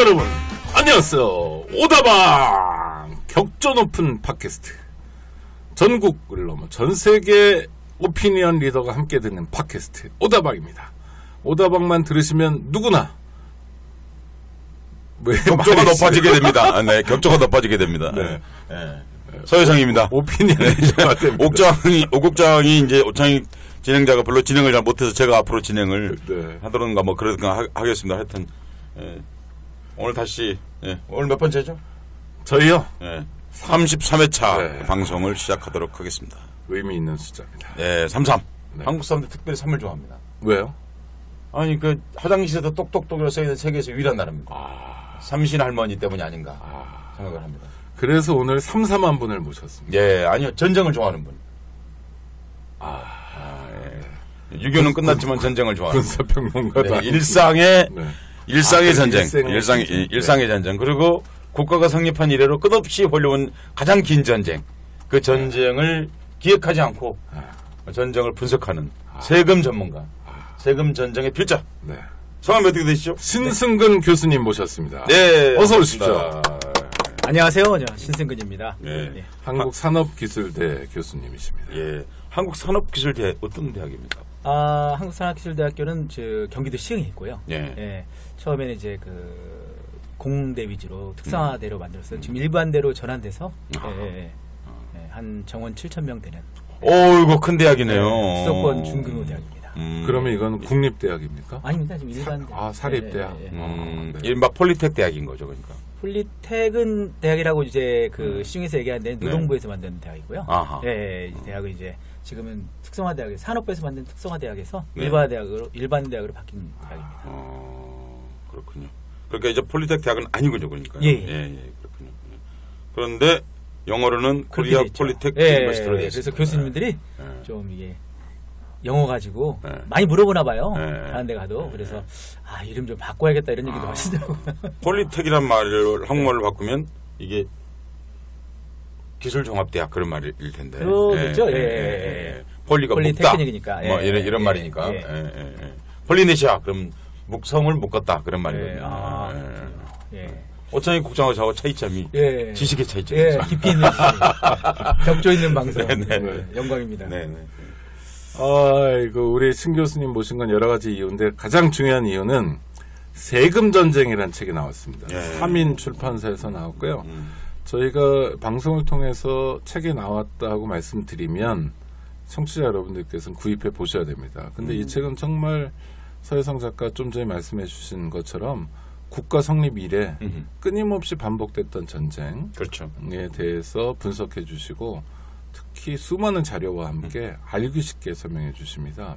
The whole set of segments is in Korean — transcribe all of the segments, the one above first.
여러분, 안녕하세요. 오다방 격조 높은 팟캐스트. 전국을 넘어 전 세계 오피니언 리더가 함께 듣는 팟캐스트 오다방입니다. 오다방만 들으시면 누구나 격조가 높아지게 됩니다. 네, 격조가 높아지게 됩니다. 네. 네. 서혜성입니다. 오피니언 오국장이 이제 오창익 진행자가 별로 진행을 잘 못해서 제가 앞으로 진행을 네. 하도록가 뭐 그러든가 하겠습니다. 하여튼 오늘 다시 오늘 몇 번째죠? 저희요? 33회차 네. 방송을 시작하도록 하겠습니다. 의미 있는 숫자입니다. 네, 33. 네. 한국 사람들 특별히 3을 좋아합니다. 왜요? 아니 그 화장실에도 똑똑똑이라고 써있는 세계에서 유일한 나라입니다. 삼신 할머니 때문이 아닌가 생각을 합니다. 그래서 오늘 3,4만 분을 모셨습니다. 예, 아니요. 전쟁을 좋아하는 분. 유교는 끝났지만 전쟁을 좋아하는 분. 군사평론가다. 네, 일상의 전쟁. 일상의 일상의 전쟁. 그리고 국가가 성립한 이래로 끝없이 벌려온 가장 긴 전쟁. 그 전쟁을 기획하지 않고 전쟁을 분석하는 세금 전문가. 세금 전쟁의 필자. 네. 성함이 어떻게 되시죠? 신승근 교수님 모셨습니다. 네. 어서 오십시오. 안녕하세요. 저 신승근입니다. 네. 네. 한국산업기술대 교수님이십니다. 예. 한국산업기술대 어떤 대학입니까? 한국산업기술대학교는 경기도 시흥에 있고요. 예. 예. 처음에는 이제 공대 위주로 특성화대로 만들었어요. 지금 일반대로 전환돼서 한 정원 7,000명 되는. 이거 큰 대학이네요. 수도권 중근호 대학입니다. 그러면 이건 국립대학입니까? 아닙니다. 지금 일반대. 사립대학. 네. 이른바 폴리텍 대학인 거죠, 그러니까. 폴리텍은 대학이라고 이제 시흥에서 얘기하는데 노동부에서 만든 대학이고요. 아하. 예, 이 대학은 이제 지금은 특성화대학에서 산업부에서 만든 특성화대학에서 네. 일반 대학으로 바뀐 대학입니다. 그렇군요. 그러니까 이제 폴리텍 대학은 아니군요, 그러니까. 예. 그렇군요. 그런데 영어로는 코리아 폴리텍 유니버시티로 되어 있습니다. 그래서 교수님들이 좀 이게 영어 가지고 네. 많이 물어보나 봐요. 네. 다른 데 가도. 그래서 이름 좀 바꿔야겠다 이런 얘기도 하시더라고요. 폴리텍이란 말을 한국말로 바꾸면 이게 기술종합대학 그런 말일 텐데. 그렇죠. 폴리가 폴리테크닉이니까. 묵다. 뭐 이런 말이니까. 폴리네시아 그럼 묵성을 묶었다 그런 말이거든요. 오창익 국장하고 저하고 차이점이 지식의 차이점이 깊이 있는 격조 있는 방송. 네. 영광입니다. 네네. 우리 신 교수님 모신 건 여러 가지 이유인데 가장 중요한 이유는 세금 전쟁이라는 책이 나왔습니다. 삼인 출판사에서 나왔고요. 저희가 방송을 통해서 책이 나왔다고 말씀드리면 청취자 여러분들께서는 구입해 보셔야 됩니다. 근데 이 책은 정말 서혜성 작가 좀 전에 말씀해 주신 것처럼 국가 성립 이래 끊임없이 반복됐던 전쟁에 그렇죠. 대해서 분석해 주시고 특히 수많은 자료와 함께 알기 쉽게 설명해 주십니다.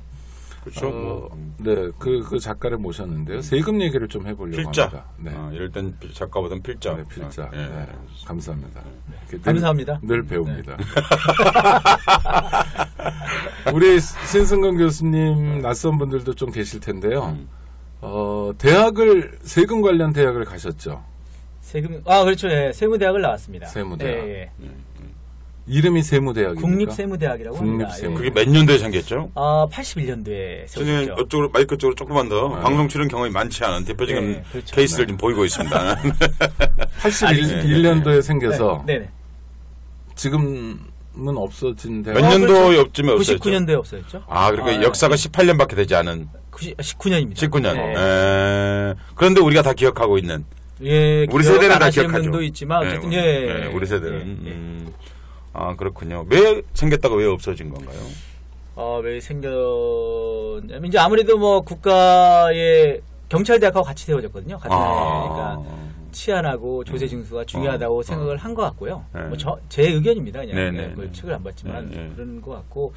그렇죠. 네, 그 작가를 모셨는데요. 세금 얘기를 좀 해보려고 필자. 합니다. 네. 이럴 땐 작가보다는 필자. 네, 필자. 네, 감사합니다. 감사합니다. 늘 배웁니다. 우리 신승근 교수님 낯선 분들도 좀 계실 텐데요. 대학을 세금 관련 대학을 가셨죠? 그렇죠. 세무대학을 나왔습니다. 세무대학. 이름이 세무대학입니까? 국립세무대학이라고 합니다. 그게 몇 년도에 생겼죠? 81년도에 선생님 생겼죠. 마이크 쪽으로 조금만 더 방송 출연 경험이 많지 않은 대표적인 케이스를 좀 보이고 있습니다. 81년도에 생겨서 네네. 지금은 없어진 대학. 몇 년도에 없쯤에 없어졌죠? 99년도에 없어졌죠. 그러니까 역사가 18년밖에 되지 않은 19년입니다. 19년. 그런데 우리가 다 기억하고 있는. 우리 세대는 다 기억하죠. 분도 있지만 어쨌든 우리 세대는. 그렇군요. 왜 생겼다가 왜 없어진 건가요? 왜 생겼냐면 이제 아무래도 국가의 경찰대학하고 같이 세워졌거든요. 같은 그러니까 치안하고 조세 징수가 중요하다고 생각을 한 것 같고요. 제 의견입니다. 그냥 책을 안 봤지만 그런 것 같고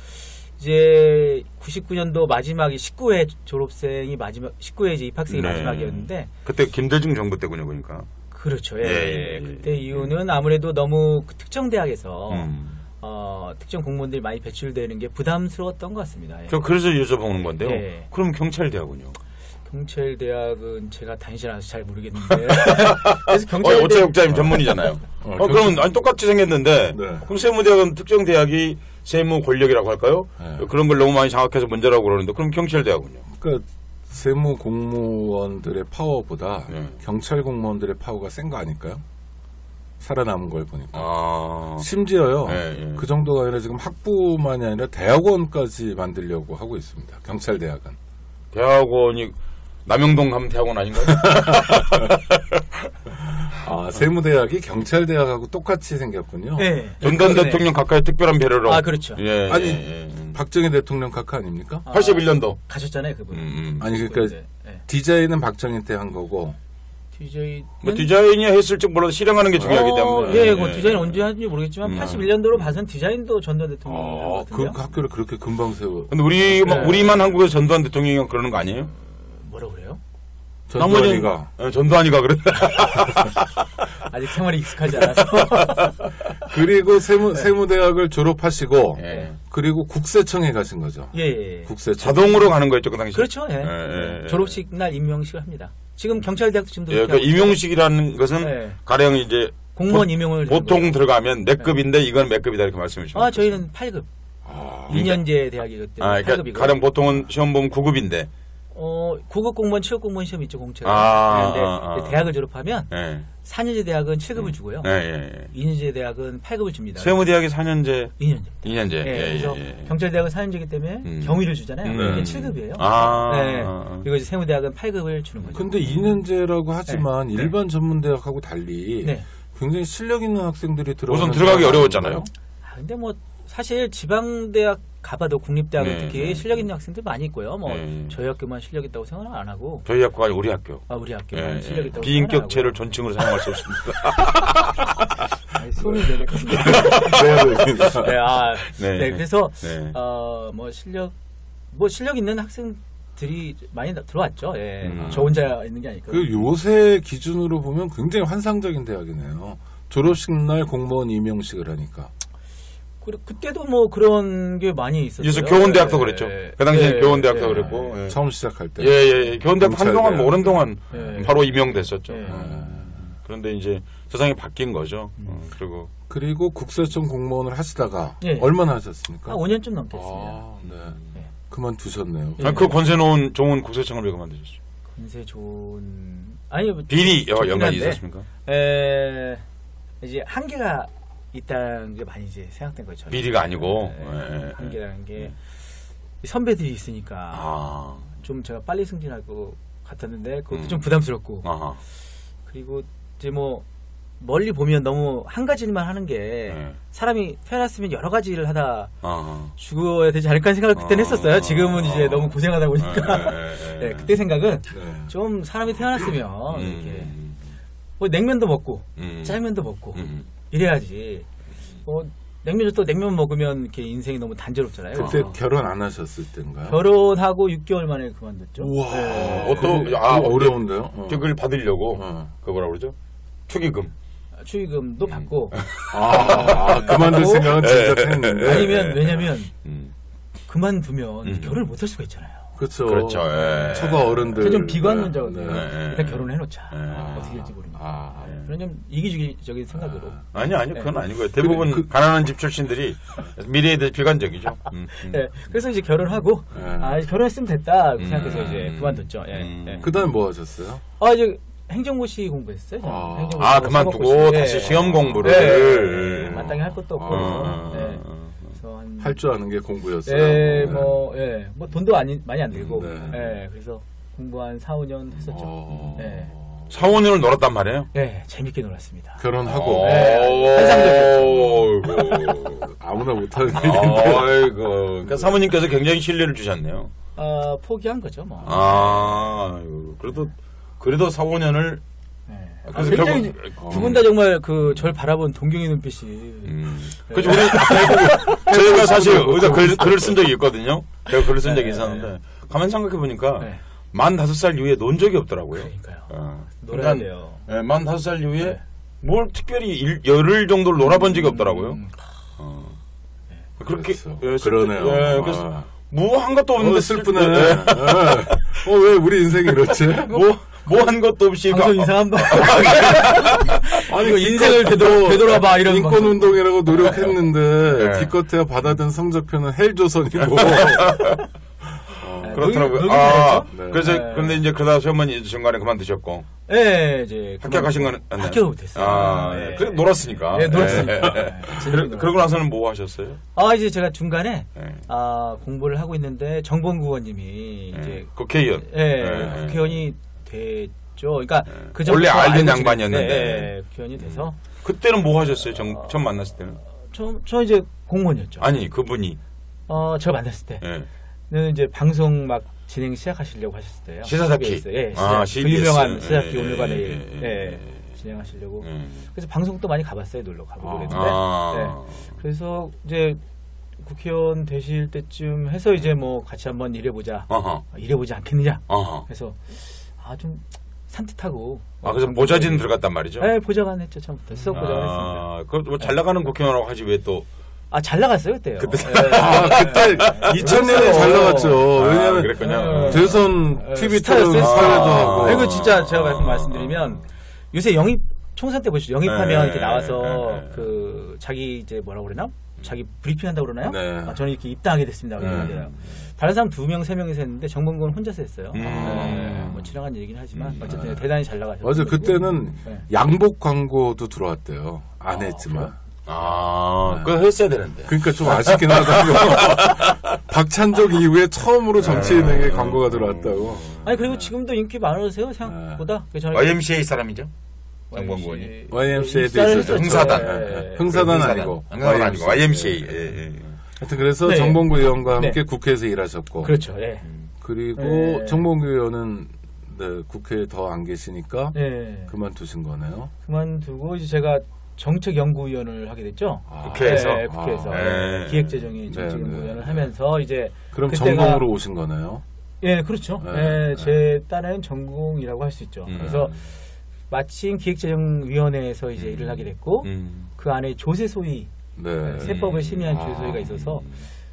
이제 99년도 마지막이 19회 졸업생이 19회 이제 입학생이 마지막이었는데 그때 김대중 정부 때군요, 그러니까. 그렇죠. 그때 이유는 아무래도 너무 특정 대학에서 특정 공무원들이 많이 배출되는 게 부담스러웠던 것 같습니다. 그래서 여쭤보는 건데요. 그럼 경찰대학은요? 경찰대학은 제가 다니지 않아서 잘 모르겠는데. 그래서 경찰대 오차육자님 전문이잖아요. 그럼 똑같이 생겼는데 그럼 세무대학은 특정 대학이 세무 권력이라고 할까요? 그런 걸 너무 많이 장악해서 문제라고 그러는데 그럼 경찰대학은요? 그러니까 세무 공무원들의 파워보다 네. 경찰 공무원들의 파워가 센 거 아닐까요? 살아남은 걸 보니까. 아. 심지어요. 네. 그 정도가 아니라 지금 학부만이 아니라 대학원까지 만들려고 하고 있습니다. 경찰대학은. 대학원이 남영동 가면 대학원 아닌가요? 아, 세무대학이 경찰대학하고 똑같이 생겼군요. 네. 전두환 대통령 가까이 특별한 배려로. 아, 그렇죠. 예, 아니, 예. 박정희 대통령 각하 아닙니까? 81년도. 가셨잖아요, 그분. 아니, 그러니까 네. 디자인은 박정희 때 한 거고. DJ. 뭐 디자인이 했을지 몰라도 실행하는 게 중요하기 때문에. 예, 그 디자인 언제 하는지 모르겠지만 81년도로 봐선 디자인도 전두환 대통령이 아, 한것 그 같은데요. 학교를 그렇게 금방 세워. 근데 우리만 한국에서 전두환 대통령이 그러는 거 아니에요? 뭐라고 그래요? 전두환이가. 전두환이가 그랬다. 아직 생활이 익숙하지 않아서. 그리고 세무대학을 졸업하시고, 예. 그리고 국세청에 가신 거죠. 예. 국세청. 자동으로 가는 거였죠, 그 당시. 그렇죠. 예. 예. 졸업식 날 임명식을 합니다. 지금 경찰대학도 지금도 예, 그렇게 그 하고 있어요. 임용식이라는 것은 네. 가령 이제 공무원 임용을 보통 들어가면 몇 급인데 이건 몇 급이다 이렇게 말씀해 주시면. 저희는 8급. 2년제 대학이기 때문에 그러니까 8급이고. 가령 보통은 시험 보면 9급인데. 9급 공무원, 7급 공무원 시험 있죠, 공채가. 그런데 대학을 졸업하면 예. 4년제 대학은 7급을 주고요. 예. 2년제 대학은 8급을 줍니다. 세무대학이 4년제, 2년제. 2년제. 그래서 경찰대학은 4년제이기 때문에 경위를 주잖아요. 이게 7급이에요. 네. 그리고 이제 세무대학은 8급을 주는 거죠. 근데 2년제라고 하지만 일반 전문대학하고 달리 네. 굉장히 실력 있는 학생들이 우선 들어가기 어려웠잖아요. 근데 뭐 사실 지방대학 가봐도 국립대학은 네, 특히 네. 실력 있는 학생들 많이 있고요. 뭐 네. 저희 학교만 실력 있다고 생각은 안 하고 저희 학교가 아니고 우리 학교. 우리 학교만 실력 있다고 비인격체를 존칭으로 사용할 수 없습니다. 손이 되게 큰데. 네, 그래서 네. 뭐 실력 있는 학생들이 많이 들어왔죠. 예. 저 혼자 있는 게 아니고. 그 요새 기준으로 보면 굉장히 환상적인 대학이네요. 졸업식 날 공무원 임용식을 하니까. 그때도 뭐 그런 게 많이 있었어요. 그래서 교원대학도 그랬죠. 그 당시에 교원대학도 그랬고. 예. 처음 시작할 때. 예. 교원대학 한동안 뭐 오랜 동안 예. 바로 임용됐었죠. 예. 그런데 이제 세상이 바뀐 거죠. 그리고 국세청 공무원을 하시다가 예. 얼마나 하셨습니까? 5년쯤 넘게 했습니다. 네. 예. 그만두셨네요. 그 권세 좋은 국세청을 왜 그만두셨죠? 권세 좋은 아니 비리 좋긴 연관이 한데, 있었습니까? 이제 한계가 있다는 게 많이 이제 생각된 거죠. 비리가 아니고 한계라는 게 선배들이 있으니까 좀 제가 빨리 승진할 것 같았는데 그것도 좀 부담스럽고 그리고 이제 뭐 멀리 보면 너무 한 가지만 하는 게 사람이 태어났으면 여러 가지를 하다 죽어야 되지 않을까 생각을 그때는 했었어요. 지금은 이제 너무 고생하다 보니까 네, 그때 생각은 좀 사람이 태어났으면 이렇게 뭐 냉면도 먹고 짜장면도 먹고 이래야지. 냉면도 또 냉면 먹으면 이렇게 인생이 너무 단조롭잖아요. 그때 결혼 안 하셨을 때인가요? 결혼하고 6개월 만에 그만뒀죠. 우와. 네. 어려운데요? 그걸 받으려고 그거 뭐라 그러죠? 축의금. 축의금도 받고. 그만둘 생각은 진짜 했는데. 아니면 왜냐면 그만두면 결혼을 못 할 수가 있잖아요. 그렇죠. 예. 처가 어른들. 좀 비관론자거든요. 네. 일단 결혼을 해놓자. 어떻게 될지 모르니까. 그런 좀 이기주의적인 생각으로. 아니요. 그건 아니고요. 대부분 가난한 집 출신들이 미래에 대해 비관적이죠. 네. 그래서 이제 결혼하고, 결혼했으면 됐다. 생각해서 이제 그만뒀죠. 그 다음에 뭐 하셨어요? 이제 행정고시 공부했어요. 그만두고 다시 시험 공부를. 마땅히 할 것도 없고. 할 줄 아는 게 공부였어요. 뭐 돈도 많이 안 들고. 그래서 공부 한 4, 5년 했었죠. 4, 5년을 놀았단 말이에요? 네, 재밌게 놀았습니다. 결혼하고. 환상적이었죠. 아무나 못하는 일인데. 아이고. 그러니까 사모님께서 굉장히 신뢰를 주셨네요. 포기한 거죠, 뭐. 그래도 4, 5년을. 그래서 굉장히 두 분 다 정말 절 바라본 동경의 눈빛이. 그죠. 저희가 사실 여기다 글을 쓴 적이 있거든요. 제가 글을 쓴 적이 있었는데 가만 생각해보니까 45살 이후에 논 적이 없더라고요. 그러니까요. 놀아야 돼요. 45살 이후에 뭘 특별히 열흘 정도를 놀아본 적이 없더라고요. 그렇게 그러네요. 그래서 뭐 한 것도 없는데 슬프네. 왜 우리 인생이 이렇지? 뭐 한 것도 없이 방송 이상한 거. 아니 인생을 되돌아봐 이런 인권 운동이라고 노력했는데 기껏해야 받아든 성적표는 헬조선이고. 그렇더라고요. 놀긴 잘했죠. 네. 그래서 네. 근데 이제 그러다 시어머니 중간에 그만두셨고 네, 이제 합격하신 거는 합격을 못했어요. 네. 그래 놀았으니까. 네, 놀았으니까. 네. 그러고 나서는 뭐 하셨어요? 이제 제가 중간에 네. 공부를 하고 있는데 정봉구 의원님이 이제 국회의원. 국회의원이 됐죠. 그러니까 그 원래 전부터 알던 알고 양반이었는데. 국회의원이 돼서 그때는 뭐 하셨어요? 처음 만났을 때는? 저 이제 공무원이었죠. 아니 그분이. 제가 만났을 때. 예. 는 이제 방송 막 진행 시작하시려고 하셨을 때요. 시사다키. 예, 그 CBS. 유명한 시사다키 예, 오늘과 예, 내일 예. 진행하시려고. 예. 그래서 방송도 많이 가봤어요. 놀러 가고 그랬는데. 네. 그래서 이제 국회의원 되실 때쯤 해서 이제 뭐 같이 한번 일해보자. 일해보지 않겠느냐. 그래서 좀 산뜻하고. 그래서 보좌진 들어갔단 말이죠? 네, 보좌관 했죠. 처음부터. 수석 보좌관 했습니다. 그 뭐 잘 나가는 국회의원이라고 하지 왜 또. 잘 나갔어요, 그때요. 그때. 그때 2000년에 잘 나갔죠. 왜냐면 그랬군요. 대선 TV 토론 스타였어요. 사회도 하고. 이거 진짜 제가 말씀드리면 요새 영입 총선 때 보시죠. 영입하면 이렇게 나와서 그 자기 이제 뭐라고 그러나? 자기 브리핑 한다고 그러나요? 네. 저는 이렇게 입당하게 됐습니다. 다른 사람 2명, 3명이서 했는데 정봉구는 혼자서 했어요. 뭐 지나간 얘기긴 하지만 어쨌든 대단히 잘 나가셨어요. 맞아. 그때는 네. 양복 광고도 들어왔대요. 안 했지만. 그거 했어야 되는데. 그러니까 좀 아쉽긴 하다고. 박찬적 이후에 처음으로 정치인에게 광고가 들어왔다고. 아니 그리고 지금도 인기 많으세요 생각보다. YMCA 사람이죠? 정봉구원이. YMCA도 입사를 있었죠. 흥사단. 흥사단 아니고. 흥사단 아니고 YMCA. 하여튼 그래서 네. 정봉구 의원과 함께 네. 국회에서 일하셨고. 그렇죠. 예. 그리고 네. 정봉구 의원은 국회에 더 안 계시니까 네. 그만두신 거네요. 그만두고 이제 제가 정책연구위원을 하게 됐죠. 국회에서? 네, 국회에서 네. 기획재정위 정책연구위원을 하면서 이제 그럼 그때가- 전공으로 오신 거네요. 예, 그렇죠. 네. 제 딴에는 전공이라고 할 수 있죠. 그래서 마침 기획재정위원회에서 이제 일을 하게 됐고 그 안에 조세소위 네. 세법을 심의한 조세소위가 있어서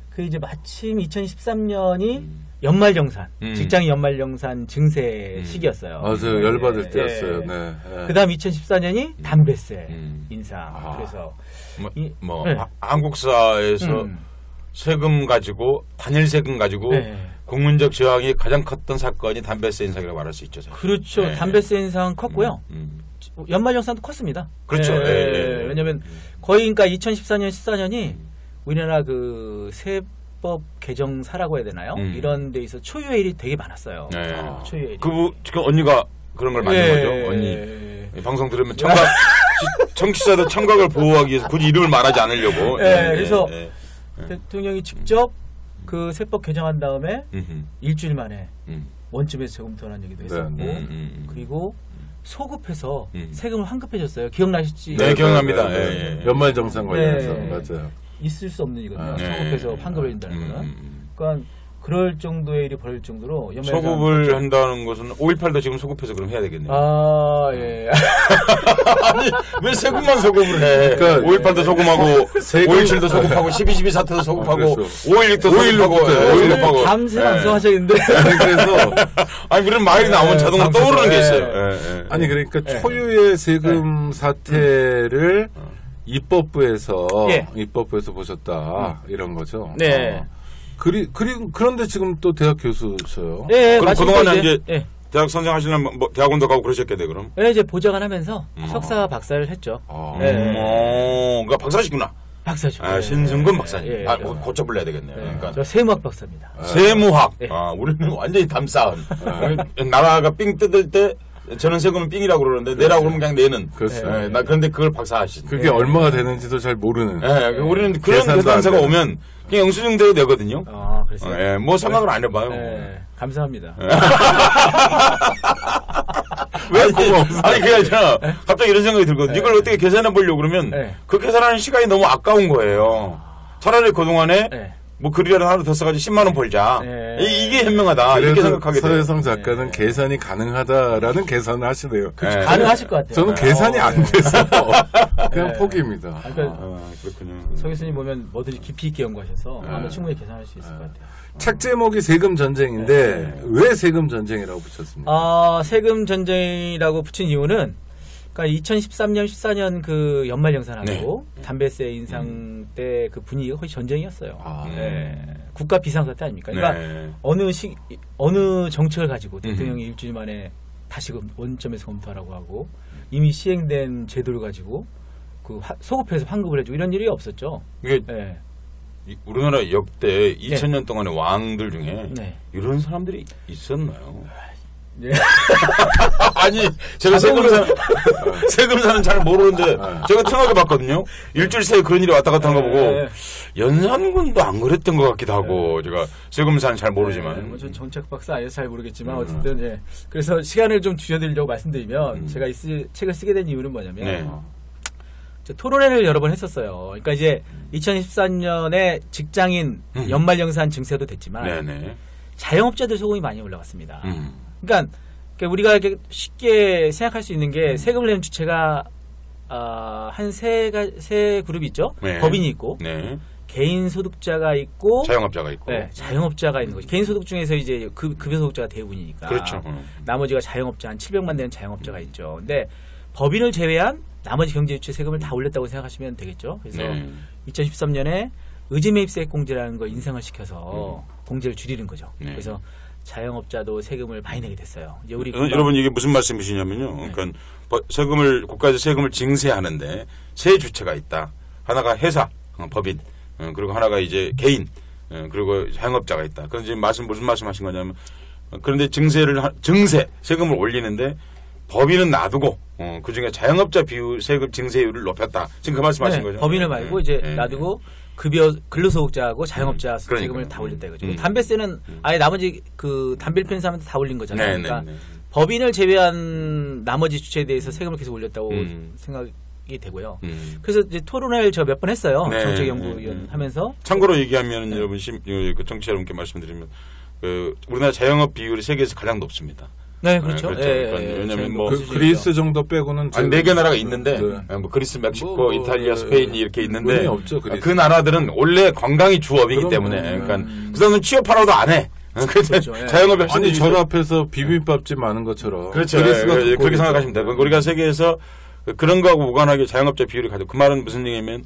그 이제 마침 2013년이 연말정산, 직장인 연말정산 증세 시기였어요. 맞아요. 열받을 예, 때였어요. 예. 네. 네. 그 다음 2014년이 담배세 인상. 그래서 네. 한국사에서 세금 가지고 단일 세금 가지고 네. 국민적 저항이 가장 컸던 사건이 담배세 인상이라고 말할 수 있죠. 사실. 그렇죠. 네. 담배세 인상 컸고요. 연말정산도 컸습니다. 그렇죠. 왜냐하면 거의 그러니까 2014년, 14년이 우리나라 그 세법 개정사라고 해야 되나요? 이런 데 있어 초유의 일이 되게 많았어요. 네. 초유의 일이. 지금 언니가 그런 걸 만든 거죠. 언니 방송 들으면 청취자들 청각을 보호하기 위해서 굳이 이름을 말하지 않으려고. 그래서 대통령이 직접 그 세법 개정한 다음에 일주일 만에 원점에서 세금 덜한 얘기도 했었고 그리고 소급해서 세금을 환급해줬어요. 기억나실지? 네, 기억납니다. 연말정산 관련해서 네. 맞아요. 있을 수 없는 일이거든요. 네. 소급해서 환급을 해준다는 거는. 그러니까 그럴 정도의 일이 벌어질 정도로 소급을 한다는 것은 5.18도 지금 소급해서 그럼 해야 되겠네요. 예. 아니, 왜 세금만 소급을 해? 그러니까 5.18도 소금하고, 5.17도 소급하고, 12.12 사태도 소급하고, 5.16도 소급하고, 5.16하고. 밤새 방송하셨는데. 그래서 아니, 그런 말이 나오면 자동으로 떠오르는 게 있어요. 아니 그러니까 초유의 세금 사태를 입법부에서 보셨다 이런 거죠. 네. 그런데 지금 또 대학 교수셔요. 네, 그럼 마침 그동안에 또 이제 대학 선생 하시려면 뭐 대학원도 가고 그러셨겠네, 그럼? 네, 이제 보좌관 하면서 석사 박사를 했죠. 그러니까 박사시구나. 박사죠. 신승근 박사님. 예, 고쳐 불러야 되겠네요. 그러니까. 저 세무학 박사입니다. 세무학. 예. 우리는 완전히 담쌓은. 나라가 삥 뜯을 때 저는 세금은 삥이라고 그러는데 내라고 그러면 그냥 내는. 그렇죠. 나 그런데 그걸 박사하시죠. 그게 얼마가 되는지도 잘 모르는. 우리는 그런 계산도 계산서가 안 돼. 오면 그냥 영수증 내거든요. 그래서 뭐 생각을 안 해봐요. 감사합니다. 왜 고마워? 아니 그게 아니라 갑자기 이런 생각이 들거든요. 이걸 어떻게 계산해 보려고 그러면 그 계산하는 시간이 너무 아까운 거예요. 차라리 그동안에 뭐 글이라도 하루 더 써가지고 10만 원 벌자. 이게 현명하다. 이렇게 생각하게 돼요. 서혜성 작가는 계산이 가능하다라는 계산을 하시네요. 가능하실 것 같아요. 저는 계산이 안 돼서 그냥 포기입니다. 그렇군요. 서 교수님 보면 뭐든지 깊이 있게 연구하셔서 아마 충분히 계산할 수 있을 것 같아요. 책 제목이 세금 전쟁인데 왜 세금 전쟁이라고 붙였습니까? 세금 전쟁이라고 붙인 이유는 그러니까 2013년, 14년 그 연말 정산하고 담배세 인상 때 그 분위기가 거의 전쟁이었어요. 네. 국가 비상사태 아닙니까? 그러니까 어느 정책을 가지고 대통령이 일주일 만에 다시 원점에서 검토하라고 하고 이미 시행된 제도를 가지고 그 소급해서 환급을 해주고 이런 일이 없었죠. 이게 우리나라 역대 2000년 동안의 왕들 중에 이런 사람들이 있었나요? 네. 아니 제가 세금사는 잘 모르는데 제가 생각해 봤거든요. 일주일 새에 그런 일이 왔다 갔다 하는 거 보고 연산군도 안 그랬던 것 같기도 하고 제가 세금사는 잘 모르지만 전 정책 박사 아니어서 잘 모르겠지만 어쨌든 그래서 시간을 좀 줄여드리려고 말씀드리면 제가 이 책을 쓰게 된 이유는 뭐냐면 토론회를 여러 번 했었어요. 그러니까 이제 2014년에 직장인 연말정산 증세도 됐지만 자영업자들 소금이 많이 올라갔습니다. 그러니까 우리가 이렇게 쉽게 생각할 수 있는 게 세금을 내는 주체가 한 세 그룹이 있죠. 법인이 있고 개인 소득자가 있고 자영업자가 있고 자영업자가 있는 거죠. 개인 소득 중에서 이제 급여 소득자가 대부분이니까 그렇죠. 나머지가 자영업자 한 700만 되는 자영업자가 있죠. 근데 법인을 제외한 나머지 경제주체 세금을 다 올렸다고 생각하시면 되겠죠. 그래서 2013년에 의지매입세액 공제라는 거 인상을 시켜서 공제를 줄이는 거죠. 그래서 자영업자도 세금을 많이 내게 됐어요. 이제 우리 여러분 이게 무슨 말씀이시냐면요. 그러니까 국가에서 세금을 증세하는데 세 주체가 있다. 하나가 회사, 법인, 그리고 하나가 이제 개인, 그리고 자영업자가 있다. 그런데 지금 무슨 말씀하신 거냐면 그런데 세금을 올리는데 법인은 놔두고 그 중에 자영업자 세금 증세율을 높였다. 지금 그 말씀하신 거죠? 법인을 말고 이제 놔두고 근로소득자하고 자영업자 세금을 다 올렸다 이거죠. 담배세는 아예 나머지 그 담배를 피는 사람한테 다 올린 거잖아요. 그러니까 법인을 제외한 나머지 주체에 대해서 세금을 계속 올렸다고 생각이 되고요. 그래서 이제 토론회를 제가 몇 번 했어요. 정책연구위원 하면서. 참고로 얘기하면 여러분 정치 여러분께 말씀드리면 우리나라 자영업 비율이 세계에서 가장 높습니다. 네, 그렇죠. 왜냐면 그리스 정도 빼고는 4개 나라가 있는데 뭐 그리스, 멕시코, 이탈리아, 스페인 이렇게 있는데 없죠, 그 나라들은 원래 관광이 주업이기 때문에 그러니까 그 사람은 취업하라도 안 해. 그렇죠. 자영업이 아니 저 앞에서 비빔밥집 많은 것처럼 그렇죠. 그렇게 생각하시면 돼요. 우리가 세계에서 그런 거하고 무관하게 자영업자 비율이 가지고 그 말은 무슨 얘기냐면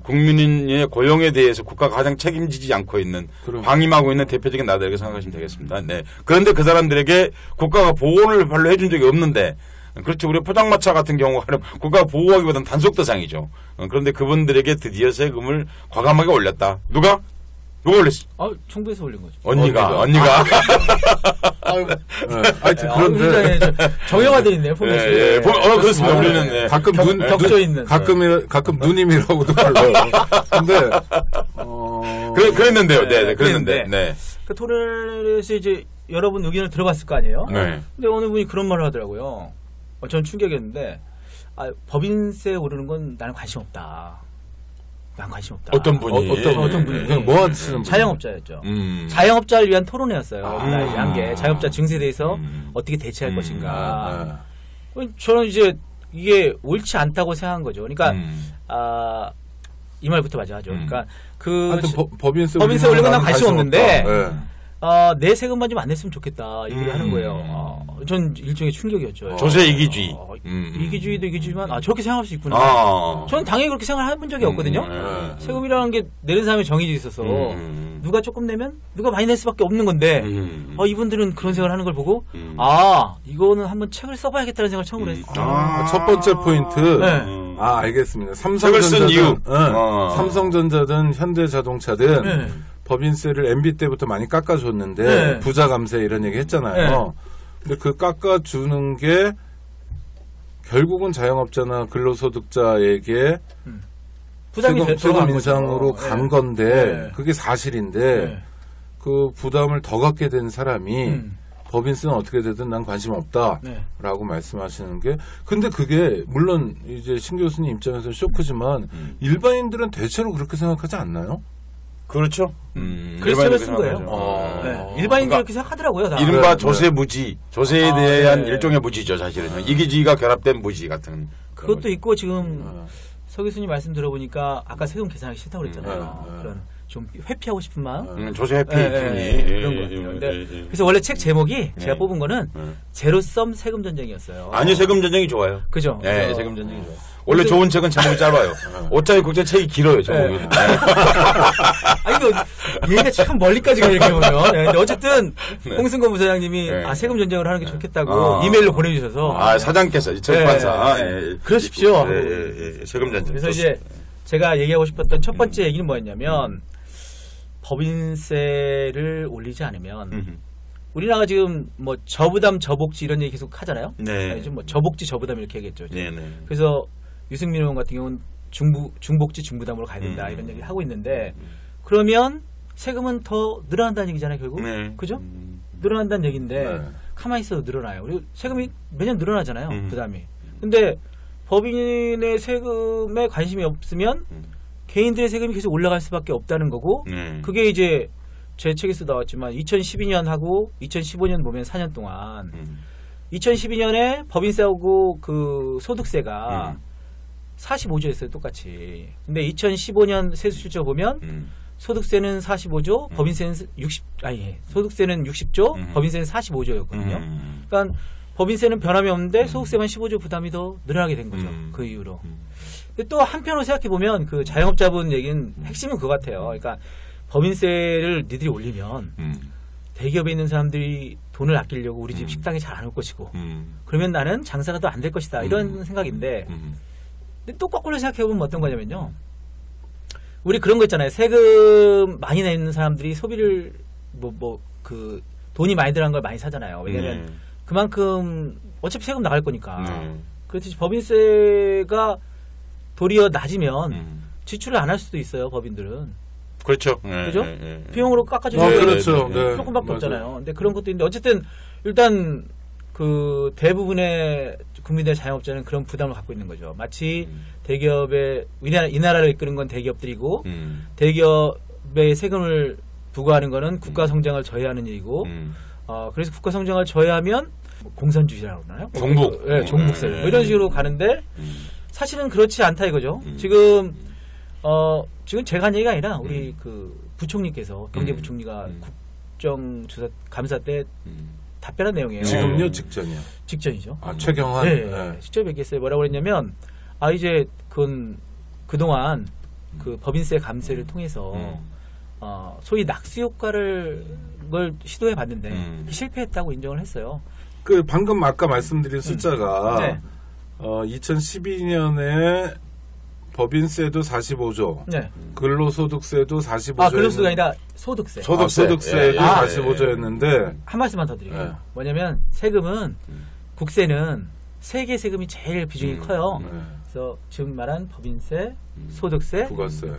국민의 고용에 대해서 국가가 가장 책임지지 않고 있는 방임하고 있는 대표적인 나라 이렇게 생각하시면 되겠습니다. 그런데 그 사람들에게 국가가 보호를 별로 해준 적이 없는데 그렇죠. 우리 포장마차 같은 경우는 국가가 보호하기보다는 단속 대상이죠. 그런데 그분들에게 드디어 세금을 과감하게 올렸다. 누가 올렸어? 정부에서 올린 거죠. 언니가. 하여튼 그런데 정형화돼 있네요. 포맷이. 그렇습니다. 우리는 가끔 격조 있는. 가끔 누님이라고도 불러요. 근데 그랬는데요. 그랬는데. 그 토론에서 이제 여러분 의견을 들어봤을 거 아니에요. 근데 어느 분이 그런 말을 하더라고요. 전 충격이었는데 법인세 오르는 건 나는 관심 없다. 난 관심 없다. 어떤 분이? 어떤 분이? 그냥 뭐 하시는 분? 자영업자였죠. 자영업자를 위한 토론회였어요. 한 게 자영업자 증세에 대해서 어떻게 대처할 것인가. 저는 이제 이게 옳지 않다고 생각한 거죠. 그러니까 이 말부터 맞아 하죠. 그러니까 법인세 올리는 건 난 관심 없는데 내 세금만 좀 안 냈으면 좋겠다 얘기를 하는 거예요. 전 일종의 충격이었죠. 조세 이기주의. 이기주의도 이기주의지만 저렇게 생각할 수 있구나. 저는 당연히 그렇게 생각해본 적이 없거든요. 세금이라는 게 내는 사람이 정해져 있어서 누가 조금 내면 누가 많이 낼 수밖에 없는 건데 이분들은 그런 생각을 하는 걸 보고 이거는 한번 책을 써봐야겠다는 생각을 처음으로 했어요. 첫 번째 포인트. 알겠습니다. 삼성전자든 현대자동차든 법인세를 MB 때부터 많이 깎아줬는데 부자 감세 이런 얘기 했잖아요. 근데 그 깎아주는 게 결국은 자영업자나 근로소득자에게 세금 인상으로 간 건데 그게 사실인데 그 부담을 더 갖게 된 사람이 법인세는 어떻게 되든 난 관심 없다라고 말씀하시는 게 근데 그게 물론 이제 신 교수님 입장에서는 쇼크지만 일반인들은 대체로 그렇게 생각하지 않나요? 그렇죠. 그래서 책을 쓴 거예요. 일반인들이 그렇게 생각하더라고요. 이른바 조세 무지, 조세에 대한 일종의 무지죠, 사실은. 이기주의가 결합된 무지 같은. 그것도 있고 지금 서 교수님 말씀 들어보니까 아까 세금 계산하기 싫다고 그랬잖아요. 그런 좀 회피하고 싶은 마음. 조세 회피 그런 것 같아요. 근데 그래서 원래 책 제목이 제가 뽑은 거는 제로섬 세금 전쟁이었어요. 아니 세금 전쟁이 좋아요. 그죠? 네, 세금 전쟁이 좋아요. 원래 좋은 책은 제목이 짧아요. 5장의 국제 책이 길어요, 제목이. 네. 아니, 얘가 참 멀리까지 가, 이렇게 보면. 네, 근데 어쨌든, 홍승건 부사장님이, 세금 전쟁을 하는 게 좋겠다고 이메일로 보내주셔서. 사장께서, 이 책판사. 그러십시오. 세금 전쟁. 그래서 이제, 제가 얘기하고 싶었던 첫 번째 얘기는 뭐였냐면, 법인세를 올리지 않으면, 우리나라가 지금 뭐 저부담 저복지 이런 얘기 계속 하잖아요. 네. 지금 뭐 저복지 저부담 이렇게 얘기했죠. 네. 그래서 유승민 의원 같은 경우는 중복지 중부담으로 가야 된다 이런 얘기 하고 있는데 그러면 세금은 더 늘어난다는 얘기잖아요 결국. 네. 그죠? 늘어난다는 얘기인데 가만히 있어도 늘어나요. 그리고 세금이 매년 늘어나잖아요. 부담이. 근데 법인의 세금에 관심이 없으면 개인들의 세금이 계속 올라갈 수밖에 없다는 거고 그게 이제 제 책에서 나왔지만 2012년하고 2015년 보면 4년 동안 2012년에 법인세하고 그 소득세가 45조였어요 똑같이. 근데 2015년 세수실적 보면 소득세는 45조, 법인세는 소득세는 60조, 법인세는 45조였거든요. 그러니까 법인세는 변함이 없는데 소득세만 15조 부담이 더 늘어나게 된 거죠. 그 이후로. 근데 또 한편으로 생각해 보면 그 자영업자분 얘기는 핵심은 그거 같아요. 그러니까 법인세를 니들이 올리면 대기업에 있는 사람들이 돈을 아끼려고 우리 집 식당에 잘 안 올 것이고 그러면 나는 장사가 더 안 될 것이다 이런 생각인데 근데 또 거꾸로 생각해보면 어떤 거냐면요 우리 그런 거 있잖아요 세금 많이 내는 사람들이 소비를 그 돈이 많이 들어간 걸 많이 사잖아요 왜냐면 그만큼 어차피 세금 나갈 거니까 그렇듯이 법인세가 도리어 낮으면 지출을 안 할 수도 있어요 법인들은 그렇죠. 그죠? 비용으로 깎아주는 그렇죠. 조금밖에 없잖아요. 근데 그런 것도 있는데 어쨌든 일단 그 대부분의 국민의 자영업자는 그런 부담을 갖고 있는 거죠. 마치 대기업의 이 나라를 이끄는 건 대기업들이고 대기업의 세금을 부과하는 거는 국가 성장을 저해하는 일이고 그래서 국가 성장을 저해하면 공산주의라고 그러나요? 종북. 네, 종북세. 뭐 이런 식으로 가는데 사실은 그렇지 않다 이거죠. 지금 제가 한 얘기가 아니라 우리 그 부총리께서 경제부총리가 국정조사 감사 때 답변한 내용이에요. 지금요, 직전이요. 직전이죠. 최경환. 네. 직접 얘기했어요. 뭐라고 그랬냐면 이제 그동안 그 법인세 감세를 통해서 소위 낙수 효과를 걸 시도해 봤는데 실패했다고 인정을 했어요. 그 방금 아까 말씀드린 숫자가 2012년에 법인세도 45조, 근로소득세도 45조. 근로소득이 아니라 소득세. 소득세도 45조였는데 한 말씀만 더 드릴게요. 뭐냐면 세금은 국세는 세계 세금이 제일 비중이 커요. 그래서 지금 말한 법인세, 소득세, 부가세.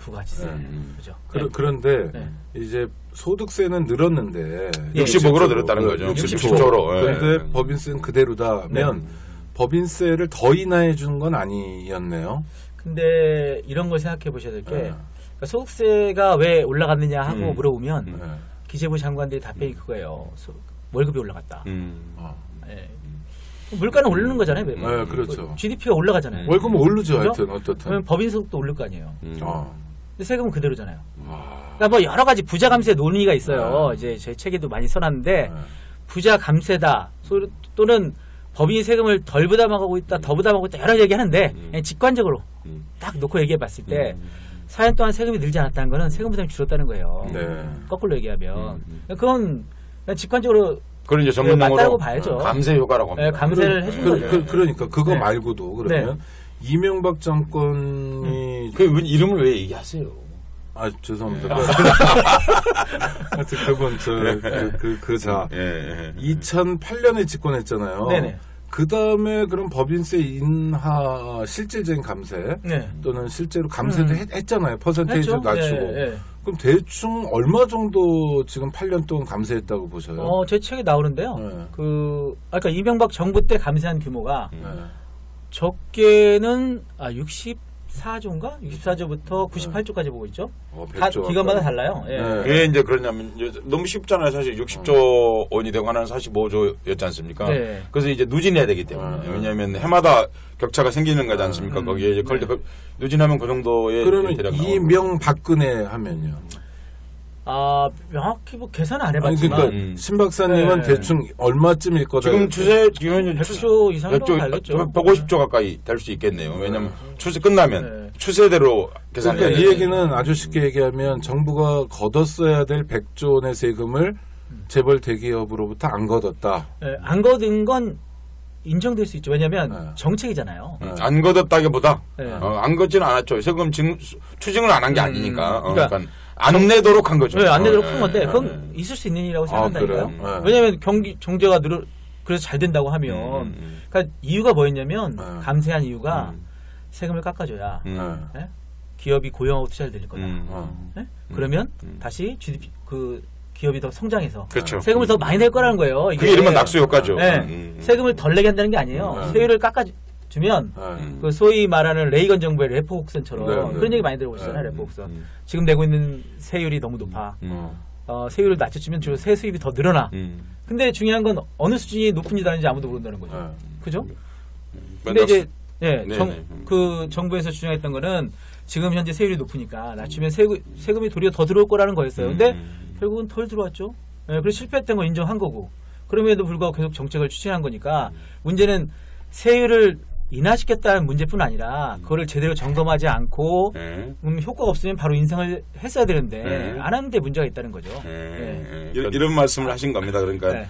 그죠? 그런데 이제 소득세는 늘었는데 65로 늘었다는 거죠. 60조로. 그런데 법인세는 그대로다면 법인세를 더 인하해 준 건 아니었네요. 근데 이런 걸 생각해 보셔야 될 게 그러니까 소득세가 왜 올라갔느냐 하고 물어보면 기재부 장관들이 답변이 그거예요. 월급이 올라갔다. 물가는 오르는 거잖아요. 그렇죠. GDP가 올라가잖아요. 월급은 오르죠. 그죠? 하여튼 어떻든. 그러면 법인소득도 오를 거 아니에요. 근데 세금은 그대로잖아요. 그러니까 뭐 여러 가지 부자 감세 논의가 있어요. 이제 제 책에도 많이 써놨는데 부자 감세다 또는 법인이 세금을 덜 부담하고 있다, 더 부담하고 있다 여러 얘기 하는데 그냥 직관적으로 딱 놓고 얘기해 봤을 때 4년 동안 세금이 늘지 않았다는 거는 세금 부담이 줄었다는 거예요. 거꾸로 얘기하면 그건 그냥 직관적으로 그런 이제 전문용어로 맞다고 봐야죠. 감세 효과라고 합니다. 감세를 해준 거죠. 그러니까 그거 말고도 그러면 이명박 정권이 그 이름을 왜 얘기하세요? 죄송합니다. 하여튼 그분 2008년에 집권했잖아요. 네네. 그 다음에 그럼 법인세 인하 실질적인 감세 또는 실제로 감세도 했잖아요. 퍼센테이지를 낮추고. 그럼 대충 얼마 정도 지금 8년 동안 감세했다고 보셔요? 제 책에 나오는데요. 그러니까 이명박 정부 때 감세한 규모가 적게는 64조인가? 64조부터 98조까지 보고 있죠. 다 기관마다 달라요. 왜 이제 그러냐면 너무 쉽잖아요. 사실 60조 원이 되고 하나는 45조였지 않습니까? 그래서 이제 누진해야 되기 때문에 왜냐하면 해마다 격차가 생기는 거지 않습니까? 거기에 이제 누진하면 그 정도의 그러면 이명박근혜 하면요. 명확히 뭐 계산 안 아니, 해봤지만 그러니까 신 박사님은 네. 대충 얼마쯤일 거다. 지금 추세 지금 100조 이상으로 100조, 알겠죠. 150조 가까이 될 수 있겠네요. 왜냐하면 추세 끝나면 추세대로 계산해야 그러니까 돼요. 이 얘기는 아주 쉽게 얘기하면 정부가 걷었어야 될 100조 원의 세금을 재벌 대기업으로부터 안 걷었다. 네, 안 거둔 건 인정될 수 있죠. 왜냐하면 네. 정책이잖아요. 안 걷었다기보다 네. 안 걷지는 않았죠. 세금 추징을 안 한 게 아니니까. 그러니까 안 내도록 한 거죠. 네, 안 내도록 한 건데 그건 있을 수 있는 일이라고 생각한다니까요. 그래요? 왜냐하면 경기 정제가 그래서 잘 된다고 하면 그러니까 이유가 뭐였냐면 감세한 이유가 세금을 깎아줘야 네? 기업이 고용하고 투자를 늘릴 거다. 네? 그러면 다시 GDP 기업이 더 성장해서 그렇죠. 세금을 더 많이 낼 거라는 거예요. 그게 이른바 낙수 효과죠. 네. 세금을 덜 내게 한다는 게 아니에요. 세율을 깎아주면 그 소위 말하는 레이건 정부의 레포 곡선처럼 그런 얘기 많이 들어보시잖아요. 레포 곡선. 지금 내고 있는 세율이 너무 높아. 세율을 낮춰주면 주로 세 수입이 더 늘어나. 근데 중요한 건 어느 수준이 높은지 다른지 아무도 모른다는 거죠. 그죠? 근데 이제 그 정부에서 주장했던 거는 지금 현재 세율이 높으니까 낮추면 세금이 도리어 더 들어올 거라는 거였어요. 근데 결국은 덜 들어왔죠. 네, 그래서 실패했던 건 인정한 거고. 그럼에도 불구하고 계속 정책을 추진한 거니까 문제는 세율을 인하시켰다는 문제뿐 아니라 그거를 제대로 점검하지 않고 효과가 없으면 바로 인상을 했어야 되는데 안 하는데 문제가 있다는 거죠. 이런 말씀을 하신 겁니다. 그러니까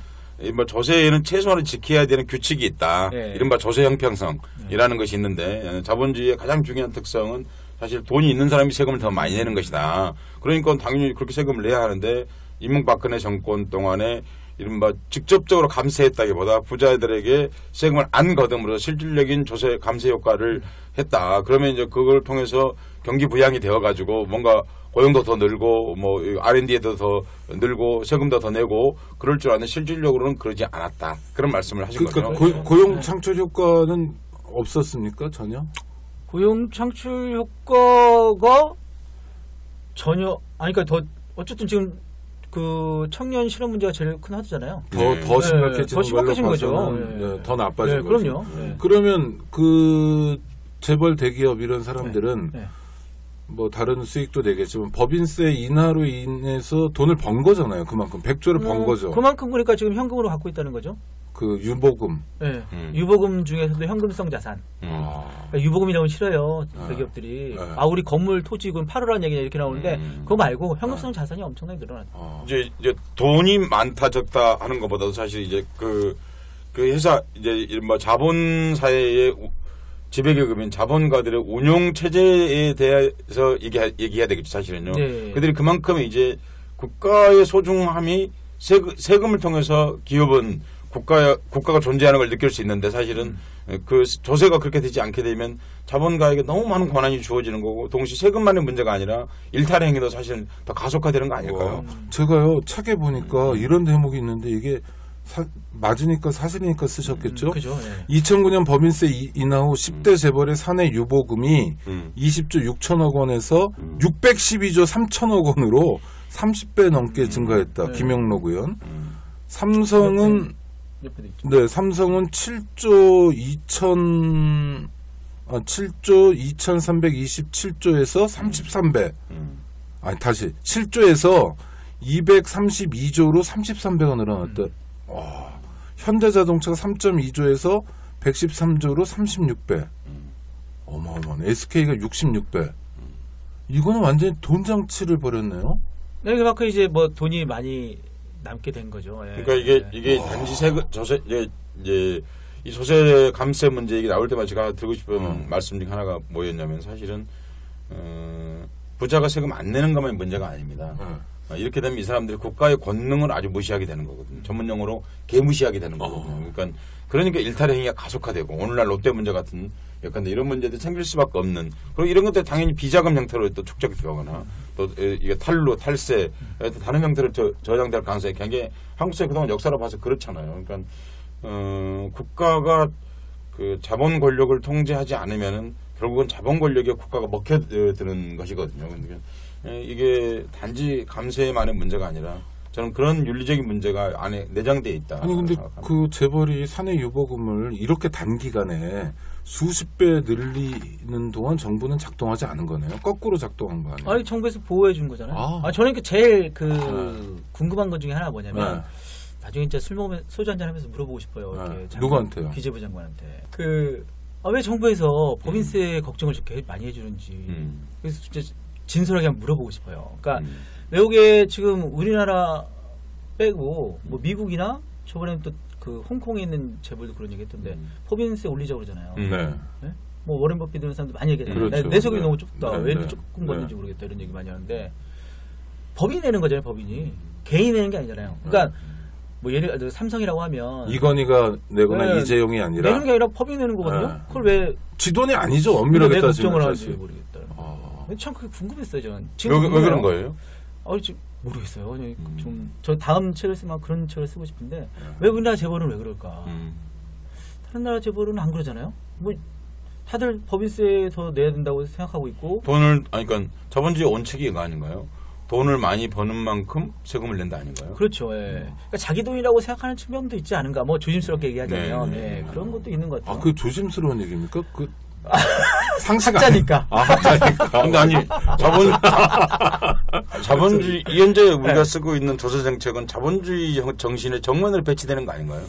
뭐 조세에는 최소한은 지켜야 되는 규칙이 있다. 이른바 조세 형평성이라는 것이 있는데 자본주의의 가장 중요한 특성은 사실 돈이 있는 사람이 세금을 더 많이 내는 것이다. 그러니까 당연히 그렇게 세금을 내야 하는데 이명박근혜 정권 동안에 이른바 직접적으로 감세했다기보다 부자들에게 세금을 안 거둠으로 실질적인 조세 감세 효과를 했다. 그러면 이제 그걸 통해서 경기 부양이 되어가지고 뭔가 고용도 더 늘고 뭐 R&D에도 더 늘고 세금도 더 내고 그럴 줄 아는 실질적으로는 그러지 않았다. 그런 말씀을 하신 거죠. 고용 창출 효과는 없었습니까? 전혀? 고용 창출 효과가 전혀 그러니까 더 어쨌든 지금 그 청년 실업 문제가 제일 큰 하드잖아요. 더 심각해진 거죠. 더 나빠진 거죠. 그럼요. 그러면 그 재벌 대기업 이런 사람들은 뭐 다른 수익도 내겠지만 법인세 인하로 인해서 돈을 번 거잖아요. 그만큼 100조를 번 거죠. 그만큼 그러니까 지금 현금으로 갖고 있다는 거죠. 그 유보금. 네. 유보금 중에서도 현금성 자산. 그러니까 유보금이라고 싫어요. 대기업들이. 우리 건물 토지금 팔으라는 얘기냐 이렇게 나오는데 그거 말고 현금성 자산이 엄청나게 늘어났다. 이제 돈이 많다 적다 하는 것보다도 사실 이제 그 회사 이제 뭐 자본사회의 지배계급인 자본가들의 운용 체제에 대해서 얘기해야 되겠죠. 사실은요. 그들이 그만큼 이제 국가의 소중함이 세금을 통해서 기업은 국가가 존재하는 걸 느낄 수 있는데 사실은 그 조세가 그렇게 되지 않게 되면 자본가에게 너무 많은 권한이 주어지는 거고 동시에 세금만의 문제가 아니라 일탈 행위도 사실 더 가속화되는 거 아닐까요? 제가요 책에 보니까 이런 대목이 있는데 이게 맞으니까 사실이니까 쓰셨겠죠? 그죠. 2009년 법인세 인하 후 10대 재벌의 사내 유보금이 20조 6천억 원에서 612조 3천억 원으로 30배 넘게 증가했다. 김영록 의원. 삼성은 7조 2,327조에서 33배. 다시 7조에서 232조로 33배가 늘어났다. 현대자동차가 3.2조에서 113조로 36배. 어마어마하네. SK가 66배. 이거는 완전히 돈 장치를 벌였네요. 네, 그만큼 이제 뭐 돈이 많이 남게 된 거죠. 그러니까 이게 단지 조세 이제 이 조세 감세 문제 얘기 나올 때마다 제가 드리고 싶은 말씀 중 하나가 뭐였냐면 사실은 부자가 세금 안 내는 것만이 문제가 아닙니다. 이렇게 되면 이 사람들이 국가의 권능을 아주 무시하게 되는 거거든요. 전문용어로 개무시하게 되는 거거든요. 그러니까 일탈 행위가 가속화되고 오늘날 롯데 문제 같은 예컨대 이런 문제도 생길 수밖에 없는 그리고 이런 것들 당연히 비자금 형태로 또 축적되거나 또 이게 탈루, 탈세 또 다른 형태로 저장될 가능성이 굉장히 한국 사회 그동안 역사로 봐서 그렇잖아요. 그러니까 국가가 그 자본 권력을 통제하지 않으면은 결국은 자본 권력에 국가가 먹혀드는 것이거든요. 그러니까 이게 단지 감세만의 문제가 아니라 저는 그런 윤리적인 문제가 안에 내장되어 있다. 아니 근데 생각합니다. 그 재벌이 사내 유보금을 이렇게 단기간에 수십 배 늘리는 동안 정부는 작동하지 않은 거네요. 거꾸로 작동한 거 아니에요? 아니 정부에서 보호해 준 거잖아요. 아. 저는 제일 궁금한 것 중에 하나가 뭐냐면 네. 나중에 진짜 술 먹으면 소주 한잔 하면서 물어보고 싶어요. 이렇게 네. 장관, 누구한테요? 기재부 장관한테. 왜 정부에서 법인세 걱정을 저렇게 많이 해주는지. 그래서 진짜 진솔하게 한번 물어보고 싶어요. 그러니까 외국에 지금 우리나라 빼고 뭐 미국이나 저번에는 또 그 홍콩에 있는 재벌도 그런 얘기 했던데 법인세 올리자고 그러잖아요. 네. 네? 뭐 워렌 버핏 이런 사람도 많이 얘기하잖아요. 그렇죠. 내 속이 네. 너무 좁다. 네, 왜 이렇게 네. 조금 걷는지 모르겠다. 이런 얘기 많이 하는데 법인이 내는 거잖아요. 법인이. 개인이 내는 게 아니잖아요. 그러니까 뭐 예를 들어 삼성이라고 하면 이건희가 내거나 네. 이재용이 아니라 내는 게 아니라 법인이 내는 거거든요. 네. 그걸 왜 지돈이 아니죠. 엄밀하게 왜 따지면 걱정을 하는지 사실. 모르겠다. 아. 참 그게 궁금했어요. 저는. 왜 그런 거예요? 지금 모르겠어요. 저 다음 책을 쓰면 그런 책을 쓰고 싶은데 왜 우리나라 재벌은 왜 그럴까? 다른 나라 재벌은 안 그러잖아요. 뭐 다들 법인세 더 내야 된다고 생각하고 있고 그러니까 자본주의 원칙이가 아닌가요? 돈을 많이 버는 만큼 세금을 낸다 아닌가요? 그렇죠. 예. 그러니까 자기 돈이라고 생각하는 측면도 있지 않은가? 뭐 조심스럽게 얘기하자면 네. 그런 것도 있는 것 같아요. 그 조심스러운 얘기입니까? 상식 학자니까. 학자니까. 근데 아니 자본주의 현재 우리가 쓰고 있는 도서 정책은 자본주의 정신의 정면으로 배치되는 거 아닌가요?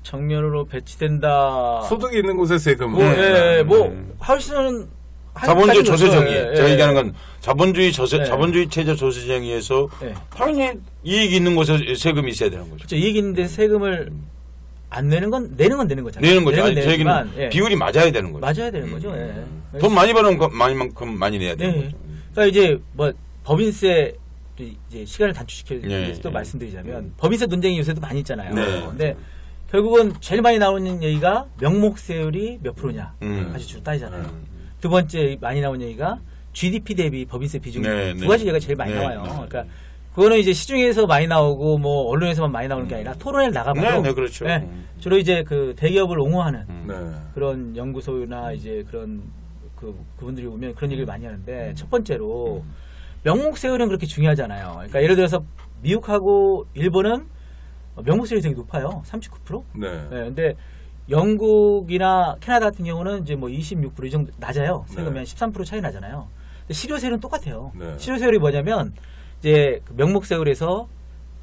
정면으로 배치된다. 소득이 있는 곳에 세금. 훨씬 자본주의 조세정의. 예, 제가 예. 얘기하는 건 자본주의 예. 자본주의 체제 조세정의에서 예. 당연히 이익 있는 곳에 세금이 있어야 되는 거죠. 그렇죠. 이익 있는데 세금을 안 내는 건 되는 거잖아요. 내는 거죠. 아니, 제 얘기는 내지만, 예. 비율이 맞아야 되는 거죠. 맞아야 되는 거죠. 예. 돈 많이 버는 만큼 많이 내야 되는 네. 거죠. 그러니까 이제 뭐 법인세 이제 시간을 단축시켜서 네. 또 말씀드리자면 법인세 논쟁이 요새도 많이 있잖아요. 네. 근데 결국은 제일 많이 나오는 얘기가 명목세율이 몇 프로냐 아주 주로 따지잖아요. 두 번째 많이 나오는 얘기가 GDP 대비 법인세 비중 두 가지 얘기가 제일 많이 나와요. 그러니까 그거는 이제 시중에서 많이 나오고 뭐 언론에서만 많이 나오는 게 아니라 토론회를 나가봐도 그렇죠. 주로 이제 그 대기업을 옹호하는 네. 그런 연구소나 이제 그런 그분들이 오면 그런 얘기를 많이 하는데 첫 번째로 명목세율은 그렇게 중요하잖아요. 그러니까 예를 들어서 미국하고 일본은 명목세율이 되게 높아요. 39%? 네. 네. 근데 영국이나 캐나다 같은 경우는 이제 뭐 26% 이 정도 낮아요. 세금이 한 13% 차이 나잖아요. 근데 실효세율은 똑같아요. 네. 실효세율이 뭐냐면 이제 그 명목세율에서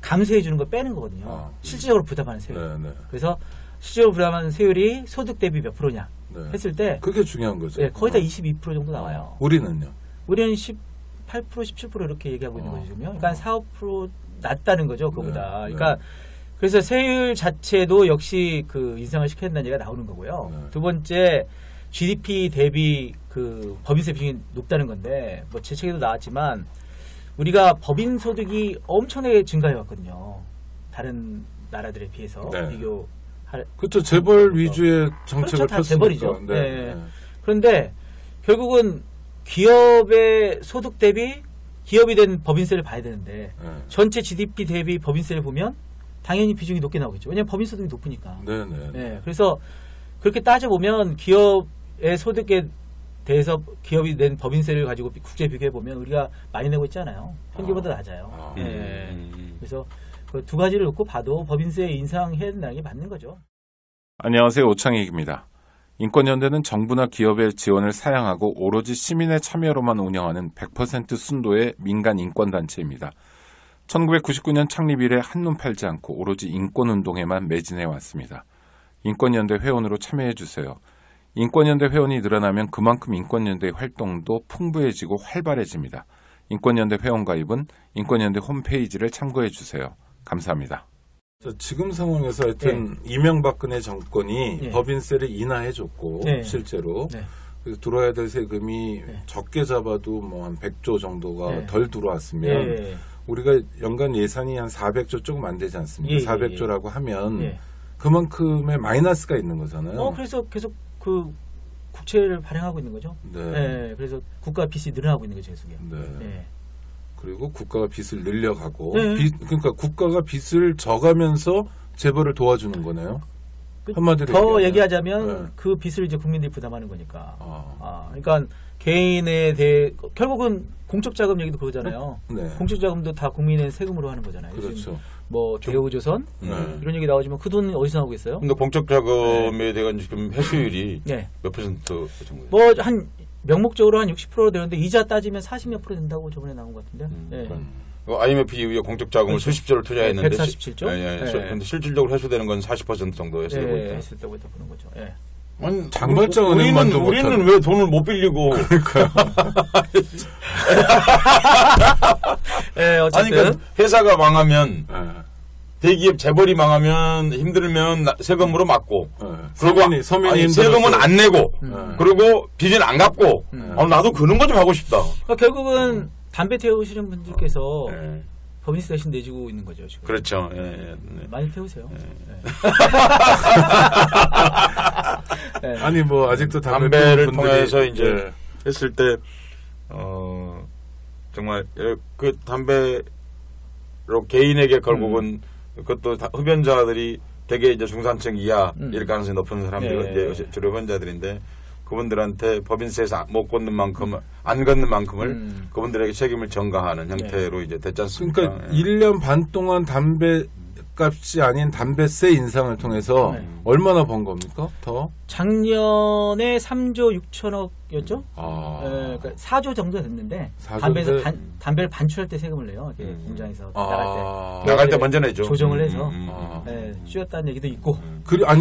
감세해 주는 걸 빼는 거거든요. 실질적으로 부담하는 세율. 네, 네. 그래서 실질적으로 부담하는 세율이 소득 대비 몇 프로냐 했을 때 그게 중요한 거죠. 거의 다 22% 정도 나와요. 우리는요? 우리는 18%, 17% 이렇게 얘기하고 있는 거죠, 지금요. 그러니까 4, 5% 낮다는 거죠, 그거보다. 그러니까 그래서 세율 자체도 역시 그 인상을 시켜야 된다는 얘기가 나오는 거고요. 두 번째, GDP 대비 그 법인세 비중이 높다는 건데, 뭐 제 책에도 나왔지만, 우리가 법인 소득이 엄청나게 증가해 왔거든요. 다른 나라들에 비해서 그렇죠. 재벌 위주의 정책을 그렇죠. 다 재벌이죠. 네. 그런데 결국은 기업의 소득 대비 기업이 된 법인세를 봐야 되는데 전체 GDP 대비 법인세를 보면 당연히 비중이 높게 나오겠죠. 왜냐하면 법인 소득이 높으니까. 네. 그래서 그렇게 따져보면 기업의 소득에 대해서 기업이 낸 법인세를 가지고 국제 비교해 보면 우리가 많이 내고 있잖아요. 평균보다 낮아요. 그래서 그 두 가지를 놓고 봐도 법인세 인상해야 된다는 게 맞는 거죠. 안녕하세요. 오창익입니다. 인권연대는 정부나 기업의 지원을 사양하고 오로지 시민의 참여로만 운영하는 100% 순도의 민간 인권단체입니다. 1999년 창립 이래 한눈 팔지 않고 오로지 인권운동에만 매진해 왔습니다. 인권연대 회원으로 참여해 주세요. 인권연대 회원이 늘어나면 그만큼 인권연대의 활동도 풍부해지고 활발해집니다. 인권연대 회원 가입은 인권연대 홈페이지를 참고해 주세요. 감사합니다. 지금 상황에서 하여튼 이명박근혜 정권이 법인세를 인하해줬고 실제로 그래서 들어와야 될 세금이 적게 잡아도 뭐 한 100조 정도가 덜 들어왔으면 우리가 연간 예산이 한 400조 조금 안 되지 않습니까? 400조라고 하면 그만큼의 마이너스가 있는 거잖아요. 그래서 계속 그 국채를 발행하고 있는 거죠. 그래서 국가 빚이 늘어나고 있는 거죠, 계속. 그리고 국가가 빚을 늘려가고 그러니까 국가가 빚을 져가면서 재벌을 도와주는 거네요. 한마디로 더 얘기하면. 얘기하자면 네. 그 빚을 이제 국민들이 부담하는 거니까. 그러니까 개인에 대해 결국은 공적 자금 얘기도 그러잖아요. 네. 공적 자금도 다 국민의 세금으로 하는 거잖아요. 그렇죠. 지금 뭐 대우조선 네. 이런 얘기 나오지만 그 돈 어디서 나오겠어요? 근데 공적 자금에 대한 지금 회수율이 네. 몇 퍼센트 정도? 뭐 한 명목적으로 한 60% 되는데 이자 따지면 40몇 프로 된다고 저번에 나온 것 같은데. 네. IMF 이후에 공적 자금을 그렇죠. 수십조를 투자했는데 147조? 근데 실질적으로 회수되는 건 40% 정도 회수되고 네, 있다. 했었다고 해서 보는 거죠. 예. 아니, 장발장 은행만도 우리는 못하는. 왜 돈을 못 빌리고? 예, 아니, 어쨌든 그러니까 회사가 망하면 네. 대기업 재벌이 망하면 힘들면 세금으로 막고 네. 서민이 아니, 힘들어서. 세금은 안 내고 그리고 빚은 안 갚고 나도 그런 거 좀 하고 싶다. 그러니까 결국은 담배 태우시는 분들께서 네. 법인세 대신 내주고 있는 거죠 지금. 그렇죠. 네. 많이 태우세요. 네. 아니 뭐 아직도 담배를 분들이- 통해서 이제 네. 했을 때 정말 그 담배로 개인에게 결국은 그것도 흡연자들이 되게 이제 중산층 이하일 가능성이 높은 사람들이 네. 이제 주로 흡연자들인데 그분들한테 법인세에서 못 걷는 만큼 안 걷는 만큼을 그분들에게 책임을 전가하는 형태로 이제 됐지 않습니까? 그러니까 1년 반 동안 담배 값이 아닌 담배세 인상을 통해서 네. 얼마나 번 겁니까? 더? 작년에 3조 6천억이었죠? 아. 그러니까 4조 정도 됐는데 4조 담배에서 때- 담배를 반출할 때 세금을 내요. 이렇게 공장에서 아. 나갈 때 먼저 내죠. 조정을 해서 아. 쥐었다는 얘기도 있고.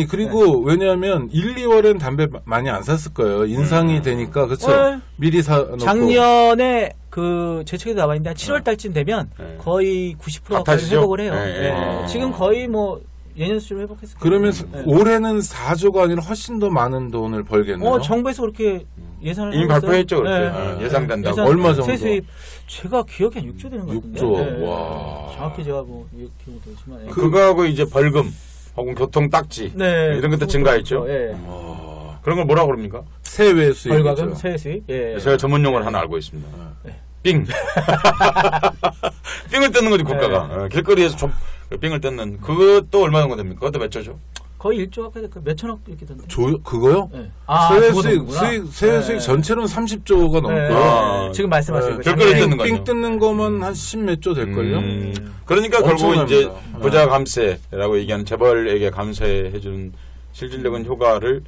그리고 왜냐하면 1, 2월엔 담배 많이 안 샀을 거예요. 인상이 되니까 그렇죠. 네. 미리 사놓고. 작년에 그 제 책에도 나와 있는데 7월 달쯤 되면 네. 거의 90% 가까이 갚아지죠? 회복을 해요. 네. 네. 지금 거의 뭐 예년 수준으로 회복했을 거예요. 그러면 네. 올해는 4조가 아니라 훨씬 더 많은 돈을 벌겠네요. 정부에서 그렇게 예산을 이미 하고 있어요. 발표했죠, 그렇게. 네. 예상된다고. 얼마 정도? 세수입 제가 기억이 한 6조 되는 것 같은데. 6조. 와. 정확히 제가 뭐 기억이 못하지만. 그거하고 이제 벌금 혹은 교통 딱지 네. 이런 것도 증가했죠. 예. 그런 걸 뭐라 그럽니까? 세외 수입. 벌과금 세외 수입. 예. 제가 전문 용어를 하나 알고 있습니다. 네. 삥. 삥을 뜯는 거지 국가가. 길거리에서 삥을 뜯는 그것도 얼마 정도 됩니까? 그것도 몇 조죠? 거의 1조 가까이 몇 천억 이렇게 던데. 그거요? 네. 세외 그거 수익, 넘는구나. 세외 수익 전체로는 30조가 넘고요. 지금 말씀하신 거. 길거리에 뜯는 삥 거죠. 뜯는 거면 한 10몇 조 될걸요? 그러니까 결국 이제 엄청납니다. 부자 감세라고 얘기하는 재벌에게 감세해주는 실질적인 효과를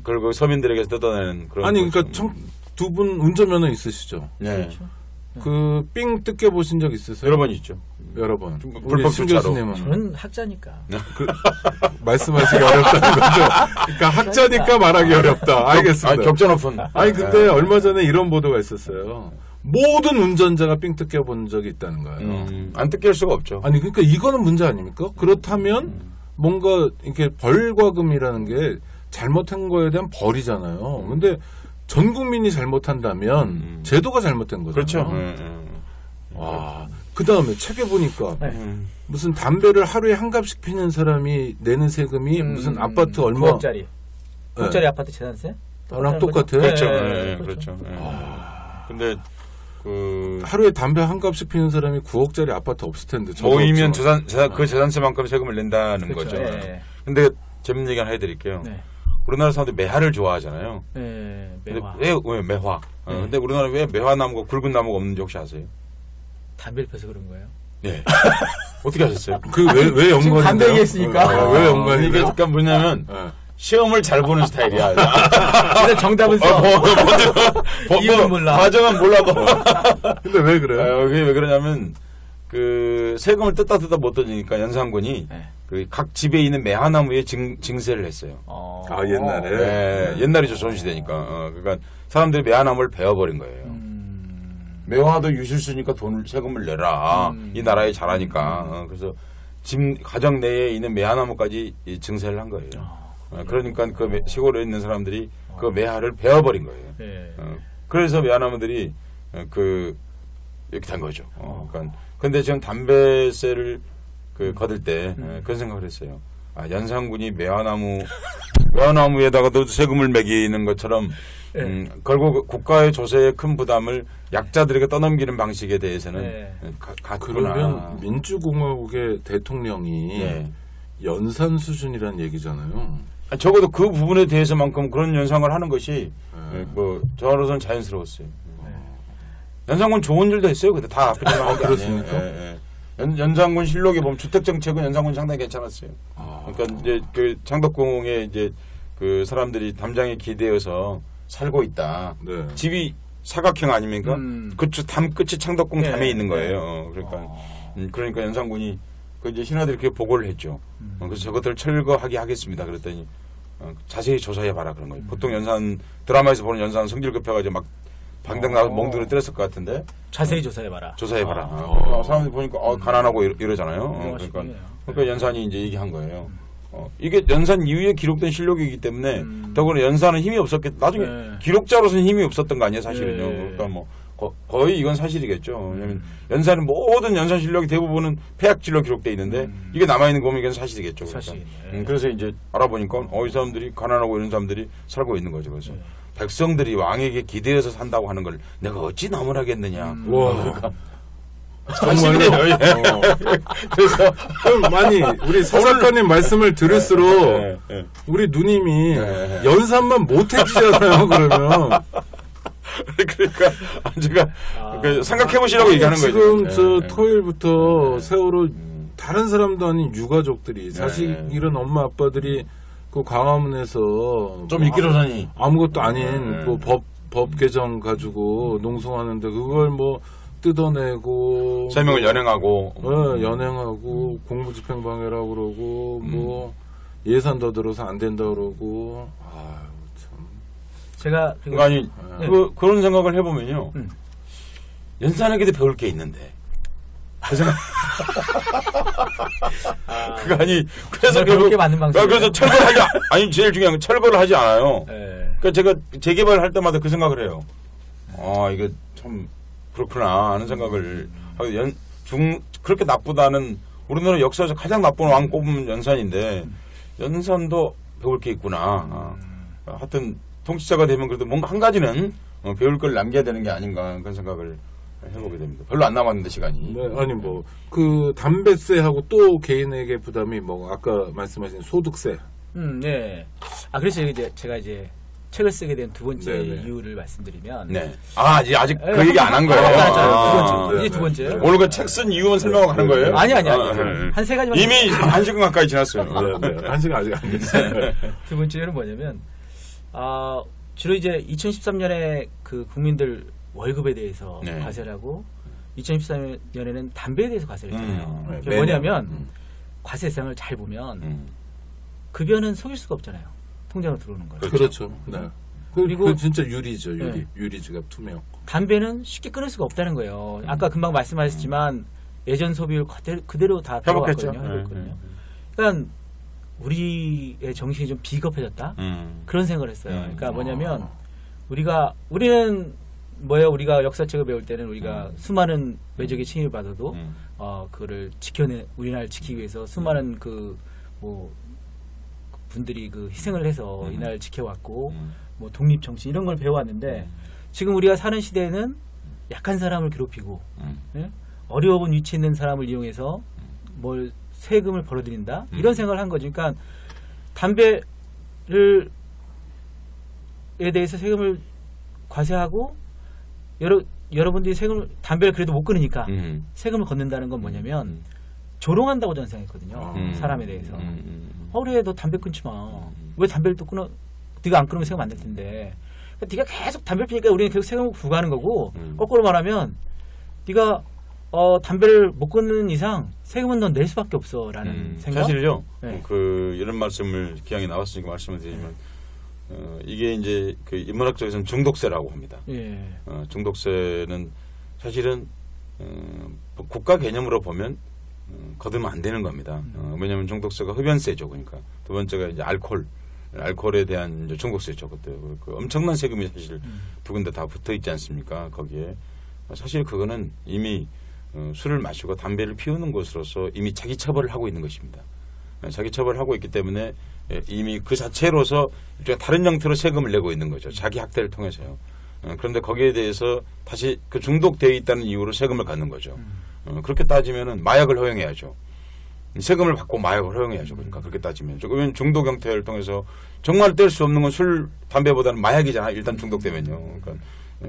결국 서민들에게서 뜯어내는 그런. 아니, 거죠. 그러니까 두 분 운전면허 있으시죠? 네. 그렇죠. 그 삥 뜯겨 보신 적 있으세요? 여러 번 있죠. 여러 번. 불법 우리 신 주차로. 교수님은 저는 학자니까. 말씀하시기 어렵다는 거죠. 그러니까 학자니까 말하기 어렵다. 알겠습니다. 격전 높은. 아니 근데 얼마 전에 이런 보도가 있었어요. 모든 운전자가 삥 뜯겨 본 적이 있다는 거예요. 안 뜯길 수가 없죠. 아니 그러니까 이거는 문제 아닙니까? 그렇다면 뭔가 이렇게 벌과금이라는 게 잘못한 거에 대한 벌이잖아요. 근데 전 국민이 잘못한다면 제도가 잘못된 거잖아요. 그렇죠. 와. 그다음에 책에 보니까 네. 무슨 담배를 하루에 한 갑씩 피는 사람이 내는 세금이 무슨 아파트 얼마 9억짜리. 9억짜리 아파트 재산세? 랑 똑같아요. 그렇죠. 네, 그렇죠. 근데 그 하루에 담배 한 갑씩 피는 사람이 9억짜리 아파트 없을 텐데. 저도 모이면 없지만. 그 재산세만큼 세금을 낸다는 그렇죠. 거죠. 예. 근데 재밌는 얘기 하나 해드릴게요. 네. 우리나라 사람들이 매화를 좋아하잖아요. 네. 근데 매화. 왜 매화? 근데 우리나라 왜 매화나무가 굵은 나무가 없는지 혹시 아세요? 담배를 펴서 그런 거예요. 예. 어떻게 하셨어요? 그 왜 연관인가요? 지금 담배 얘기했으니까. 왜 이게 연관인가요? 그러니까 뭐냐면 시험을 잘 보는 스타일이야. 근데 정답은 써. 이유는 몰라. 과정은 몰라도. 근데 왜 그래요? 그게 왜 그러냐면 그 세금을 뜯다 못 뜯으니까 연산군이 네. 그 각 집에 있는 매화나무에 증세를 했어요. 아 옛날에. 옛날이죠 전시되니까. 그러니까 사람들이 매화나무를 베어버린 거예요. 매화도 유실수니까 세금을 내라. 이 나라에 잘하니까. 그래서 집 가정 내에 있는 매화나무까지 증세를 한 거예요. 그러니까 그 시골에 있는 사람들이 그 매화를 베어버린 거예요. 네. 그래서 매화나무들이 이렇게 된 거죠. 그러니까 근데 지금 담배세를 거둘 때 그런 생각을 했어요. 연산군이 매화나무에다가도 세금을 매기는 것처럼 결국 국가의 조세의 큰 부담을 약자들에게 떠넘기는 방식에 대해서는 같구나. 그러면 민주공화국의 대통령이 네. 연산 수준이란 얘기잖아요. 적어도 그 부분에 대해서만큼 그런 연상을 하는 것이 뭐 저로서는 자연스러웠어요. 연상군 좋은 일도 했어요. 근데 다 앞에만 한 게 아니에요. 연상군 실록에 보면 주택 정책은 연상군이 상당히 괜찮았어요. 그러니까 이제 그 창덕궁에 이제 그 사람들이 담장에 기대어서 살고 있다. 네. 집이 사각형 아닙니까? 그쪽 담 끝이 창덕궁 담에 있는 거예요. 그러니까 연상군이 그 이제 신하들이 그렇게 보고를 했죠. 그래서 저것들 철거하게 하겠습니다. 그랬더니 자세히 조사해 봐라 그런 거예요. 보통 연산 드라마에서 보는 연산 성질 급해가지고 막 방당 나서 멍들어 때렸을 것 같은데 자세히 조사해봐라. 조사해봐라. 사람들이 보니까 가난하고 이러잖아요. 그러니까 연산이 이제 얘기한 거예요. 이게 연산 이후에 기록된 실록이기 때문에 더구나 연산은 힘이 없었겠. 나중에 기록자로서는 힘이 없었던 거 아니에요, 사실은요. 그러니까 뭐 거의 이건 사실이겠죠. 왜냐면 연산은 모든 연산 실록이 대부분은 폐약질로 기록돼 있는데 이게 남아 있는 거 보면 이건 사실이겠죠. 사실. 그래서 이제 알아보니까 이 사람들이 가난하고 이런 사람들이 살고 있는 거죠. 그래서 백성들이 왕에게 기대어서 산다고 하는 걸 내가 어찌 나무라겠느냐. 와. 사실이에요. 그래서 좀 많이 우리 사사건님 말씀을 들을수록 우리 누님이 연산만 못해주잖아요. 그러면 그러니까 제가 생각해보시라고 얘기하는 거예요. 지금 저 토요일부터 세월호 다른 사람도 아닌 유가족들이 자식 잃은 엄마 아빠들이 그 광화문에서 좀 있기로서니 아무것도 아닌 그 법 개정 가지고 농성하는데 그걸 뭐 뜯어내고 세명을 연행하고 연행하고 공무집행방해라고 그러고 뭐 예산 더 들어서 안 된다 그러고 참 제가 아니 그런 생각을 해보면요 연산에게도 배울 게 있는데 그 생각 그거 아니 그래서 배울 게 맞는 방송 그래서 철거를 하지 아니 제일 중요한 건 철거를 하지 않아요. 그러니까 제가 재개발할 때마다 그 생각을 해요. 이게 참 그렇구나 하는 생각을 하고 그렇게 나쁘다는 우리나라 역사에서 가장 나쁜 왕 꼽은 연산인데 연산도 배울 게 있구나. 하여튼 통치자가 되면 그래도 뭔가 한 가지는 배울 걸 남겨야 되는 게 아닌가 그런 생각을 해보게 됩니다. 별로 안 남았는데 시간이. 네, 아니 뭐 그 담배세하고 또 개인에게 부담이 뭐 아까 말씀하신 소득세. 네. 그래서 이제 제가 이제 책을 쓰게 된 두 번째 네네. 이유를 말씀드리면. 네. 아직 그 얘기 안 한 거예요. 이제 두 번째요. 오늘 그 책 쓴 이유만 설명하고 가는 거예요? 아니. 한 세 가지만. 이미 1시간 가까이 지났어요. 네. 1시간 아직 안 됐어요. 두 번째는 뭐냐면, 주로 이제 2013년에 그 국민들 월급에 대해서 과세를 하고, 2014년에는 담배에 대해서 과세를 했잖아요. 그게 뭐냐면, 과세 대상을 잘 보면, 급여는 속일 수가 없잖아요. 통장으로 들어오는 거예요. 그렇죠. 네. 그리고 진짜 유리죠. 유리지갑 투명. 담배는 쉽게 끊을 수가 없다는 거예요. 아까 금방 말씀하셨지만 예전 소비율 그대로 다 회복했죠. 회복했거든요. 그러니까 우리의 정신이 좀 비겁해졌다. 그런 생각을 했어요. 그러니까 뭐냐면 우리는 우리가 역사책을 배울 때는 우리가 수많은 외적의 침입을 받아도 그거를 우리나라를 지키기 위해서 수많은 분들이 그 희생을 해서 이 나라를 지켜왔고 뭐 독립 정신 이런 걸 배워왔는데 지금 우리가 사는 시대에는 약한 사람을 괴롭히고 어려운 위치에 있는 사람을 이용해서 뭘 세금을 벌어들인다 이런 생각을 한 거죠. 그러니까 담배에 대해서 세금을 과세하고 여러분들이 담배를 그래도 못 끊으니까 세금을 걷는다는 건 뭐냐면 조롱한다고 저는 생각했거든요. 사람에 대해서. 그래 너 담배 끊지 마. 왜 담배를 또 끊어? 네가 안 끊으면 세금 안 낼 텐데. 그러니까 네가 계속 담배를 피니까 우리는 계속 세금을 부과하는 거고 거꾸로 말하면 네가 담배를 못 끊는 이상 세금은 넌 낼 수밖에 없어라는 생각. 사실은요. 이런 말씀을 기왕에 나왔으니까 말씀을 드리지만 이게 이제 그 인문학적에서는 중독세라고 합니다. 중독세는 사실은 국가 개념으로 보면 거두면 안 되는 겁니다. 왜냐하면 중독세가 흡연세죠. 그러니까 두 번째가 이제 알코올에 대한 이제 중독세죠. 그때 그 엄청난 세금이 사실 두 군데 다 붙어 있지 않습니까? 거기에 사실 그거는 이미 술을 마시고 담배를 피우는 것으로서 이미 자기 처벌을 하고 있는 것입니다. 자기 처벌을 하고 있기 때문에 이미 그 자체로서 다른 형태로 세금을 내고 있는 거죠. 자기 학대를 통해서요. 그런데 거기에 대해서 다시 그 중독되어 있다는 이유로 세금을 갖는 거죠. 그렇게 따지면은 마약을 허용해야죠. 세금을 받고 마약을 허용해야죠. 그러니까 그렇게 따지면. 그러면 중독 형태를 통해서 정말 뗄 수 없는 건 술, 담배보다는 마약이잖아. 일단 중독되면요. 그러니까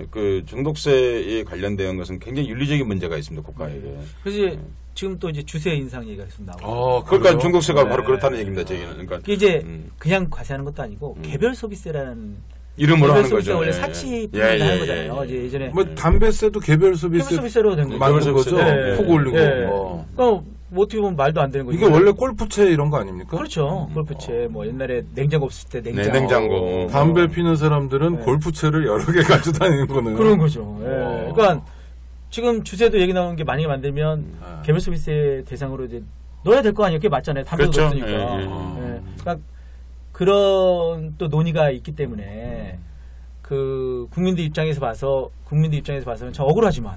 그 중독세에 관련된 것은 굉장히 윤리적인 문제가 있습니다. 국가에게. 그래서 지금 또 이제 주세 인상 얘기가 계속 나오고. 그러니까 중독세가 바로 그렇다는 얘기입니다. 저희는. 그러니까 이제 그냥 과세하는 것도 아니고 개별 소비세라는 이름으로 하는 거죠. 원래 사치품을 하는 거잖아요. 이제 예전에 뭐 담배세도 개별 소비세로 된 거죠. 만든 거죠. 푹 올리고. 그러니까 뭐 어떻게 보면 말도 안 되는 거죠. 이게 원래 골프채 이런 거 아닙니까? 그렇죠. 골프채 뭐 옛날에 냉장고 없을 때 냉장고. 냉장고. 담배 피는 사람들은 골프채를 여러 개 가지고 다니는 거는 그런 거죠. 그러니까 지금 주세도 얘기 나오는 게 만약에 만들면 개별 소비세 대상으로 이제 넣어야 될 거 아니에요. 그게 맞잖아요. 담배도 그렇죠. 없으니까. 그러니까 그런 또 논의가 있기 때문에 그 국민들 입장에서 봐서는 저 억울하지만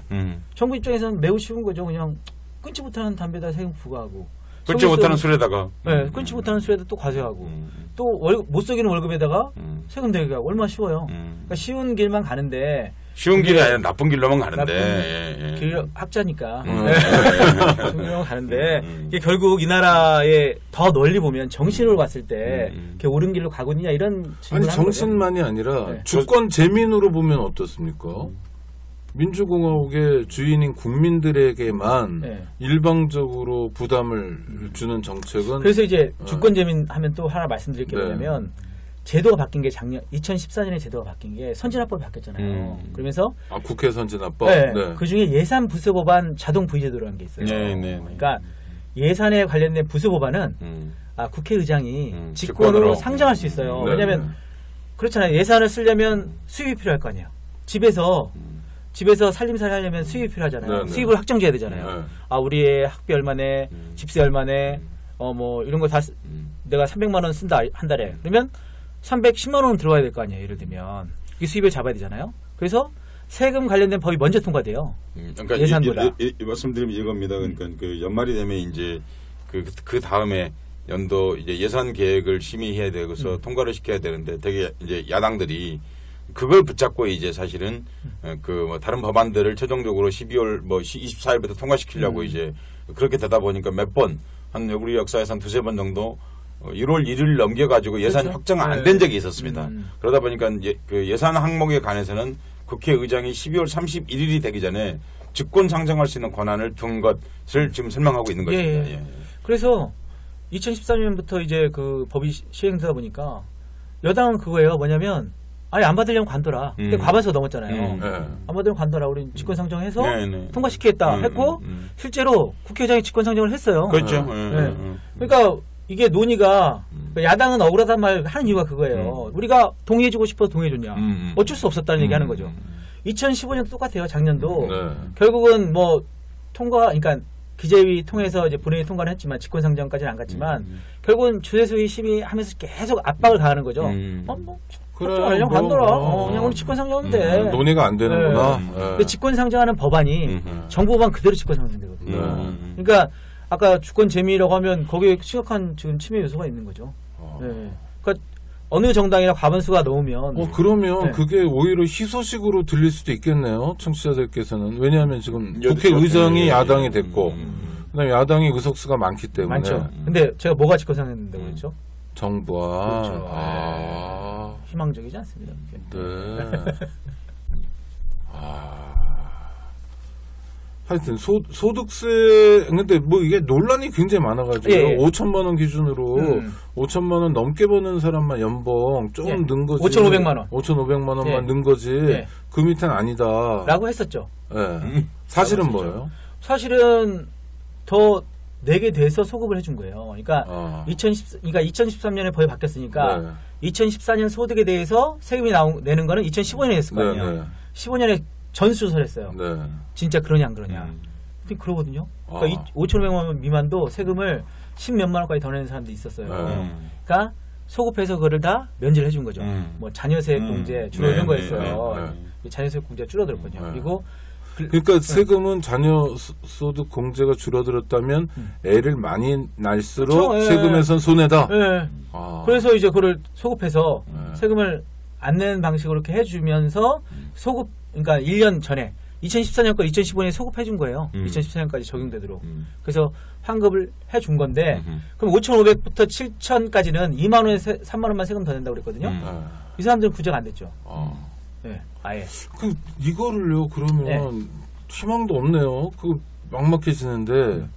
정부 입장에서는 매우 쉬운 거죠. 그냥 끊지 못하는 담배에다 세금 부과하고 끊지 못하는 술에다가 끊지 못하는 술에다 또 과세하고 또 못 속이는 월급에다가 세금 내게 하고 얼마나 쉬워요. 그러니까 쉬운 길만 가는데 쉬운 길이 아니라 나쁜 길로만 가는데 길 학자니까 쉬운 길로만 가는데 이게 결국 이 나라에 더 널리 보면 정신으로 봤을 때 이렇게 옳은 길로 가고 있느냐 이런 아니 정신만이 아니라 주권 재민으로 보면 어떻습니까? 민주공화국의 주인인 국민들에게만 일방적으로 부담을 주는 정책은 그래서 이제 주권재민 하면 또 하나 말씀드릴 게 뭐냐면 제도가 바뀐 게 작년 2014년에 제도가 바뀐 게 선진화법이 바뀌었잖아요. 그러면서 국회 선진화법 그 중에 예산 부수 법안 자동 부의 제도라는 게 있어요. 그러니까 예산에 관련된 부수 법안은 국회의장이 직권으로 상정할 수 있어요. 왜냐하면 그렇잖아요. 예산을 쓰려면 수입이 필요할 거 아니에요. 집에서 살림살이 하려면 수입이 필요하잖아요. 수입을 확정지어야 되잖아요. 우리의 학비 얼마네, 집세 얼마네, 뭐 이런 거 다 내가 300만 원 쓴다 한 달에. 그러면 310만 원은 들어와야 될 거 아니에요. 예를 들면 이 수입을 잡아야 되잖아요. 그래서 세금 관련된 법이 먼저 통과돼요. 그러니까 예산보다. 말씀드리면 이겁니다. 그러니까 그 연말이 되면 이제 그 다음에 연도 이제 예산 계획을 심의해야 되고서 통과를 시켜야 되는데 되게 이제 야당들이 그걸 붙잡고 이제 사실은 그 뭐 다른 법안들을 최종적으로 12월 뭐 24일부터 통과시키려고 이제 그렇게 되다 보니까 몇 번 한 우리 역사에서 한 두세 번 정도 1월 1일 넘겨가지고 예산이 확정 안 된 적이 있었습니다. 그러다 보니까 그 예산 항목에 관해서는 국회의장이 12월 31일이 되기 전에 직권 상정할 수 있는 권한을 둔 것을 지금 설명하고 있는 것입니다. 그래서 2013년부터 이제 그 법이 시행되다 보니까 여당은 그거예요. 뭐냐면 안 받으려면 관둬라. 근데 과반수 넘었잖아요. 안 받으려면 관둬라. 우리 직권 상정해서 통과시키겠다 했고 실제로 국회의장이 직권 상정을 했어요. 그렇죠. 그러니까 이게 논의가 야당은 억울하단 말 하는 이유가 그거예요. 우리가 동의해주고 싶어서 동의해줬냐. 어쩔 수 없었다는 얘기 하는 거죠. 2015년도 똑같아요. 작년도. 결국은 뭐 그러니까 기재위 통해서 이제 본회의 통과를 했지만 직권 상정까지는 안 갔지만 결국은 주세소위 심의하면서 계속 압박을 가하는 거죠. 그래, 그냥 관둬라. 그냥 우리 직권 상정인데. 논의가 안 되는구나. 근데 직권 상정하는 법안이 정부 법안 그대로 직권 상정되거든요. 그러니까 아까 주권 재미라고 하면 거기에 심각한 지금 침해 요소가 있는 거죠. 그러니까 어느 정당이나 과반수가 넘으면 그러면 그게 오히려 희소식으로 들릴 수도 있겠네요. 청취자들께서는. 왜냐하면 지금 국회의장이 야당이 됐고 그다음에 야당이 의석수가 많기 때문에. 많죠. 근데 제가 뭐가 직권 상정된다고 그랬죠? 정부와. 그렇죠. 희망적이지 않습니다. 네. 하여튼 소득세 근데 뭐 이게 논란이 굉장히 많아가지고 5천만 원 기준으로 5천만 원 넘게 버는 사람만 연봉 좀 는 거지. 5,500만 원. 5,500만 원만 는 거지. 그 밑에는 아니다.라고 했었죠. 사실은 뭐예요? 사실은 더 내게 돼서 소급을 해준 거예요. 그러니까 2013년에 법이 바뀌었으니까 2014년 소득에 대해서 세금이 내는 거는 2015년에 했을 거 아니에요. 15년에 전수조사를 했어요. 진짜 그러냐 안 그러냐. 근데 그러거든요. 그러니까 5,500만 원 미만도 세금을 10몇만 원까지 더 내는 사람도 있었어요. 그러니까 소급해서 그거를 다 면제를 해준 거죠. 뭐 자녀세액 공제 주로 이런 거였어요. 자녀세액 공제가 줄어들었거든요. 그리고 그러니까 세금은 자녀소득 공제가 줄어들었다면 애를 많이 날수록 세금에선 손해다. 그래서 이제 그걸 소급해서 세금을 안 내는 방식으로 이렇게 해주면서 그러니까 1년 전에 2014년과 2015년에 소급해준 거예요. 2014년까지 적용되도록. 그래서 환급을 해준 건데 그럼 5,500부터 7,000까지는 2만 원에 3만 원만 세금 더 낸다고 그랬거든요. 이 사람들은 구제가 안 됐죠. 네, 아예. 이거를요 그러면 네. 희망도 없네요. 막막해지는데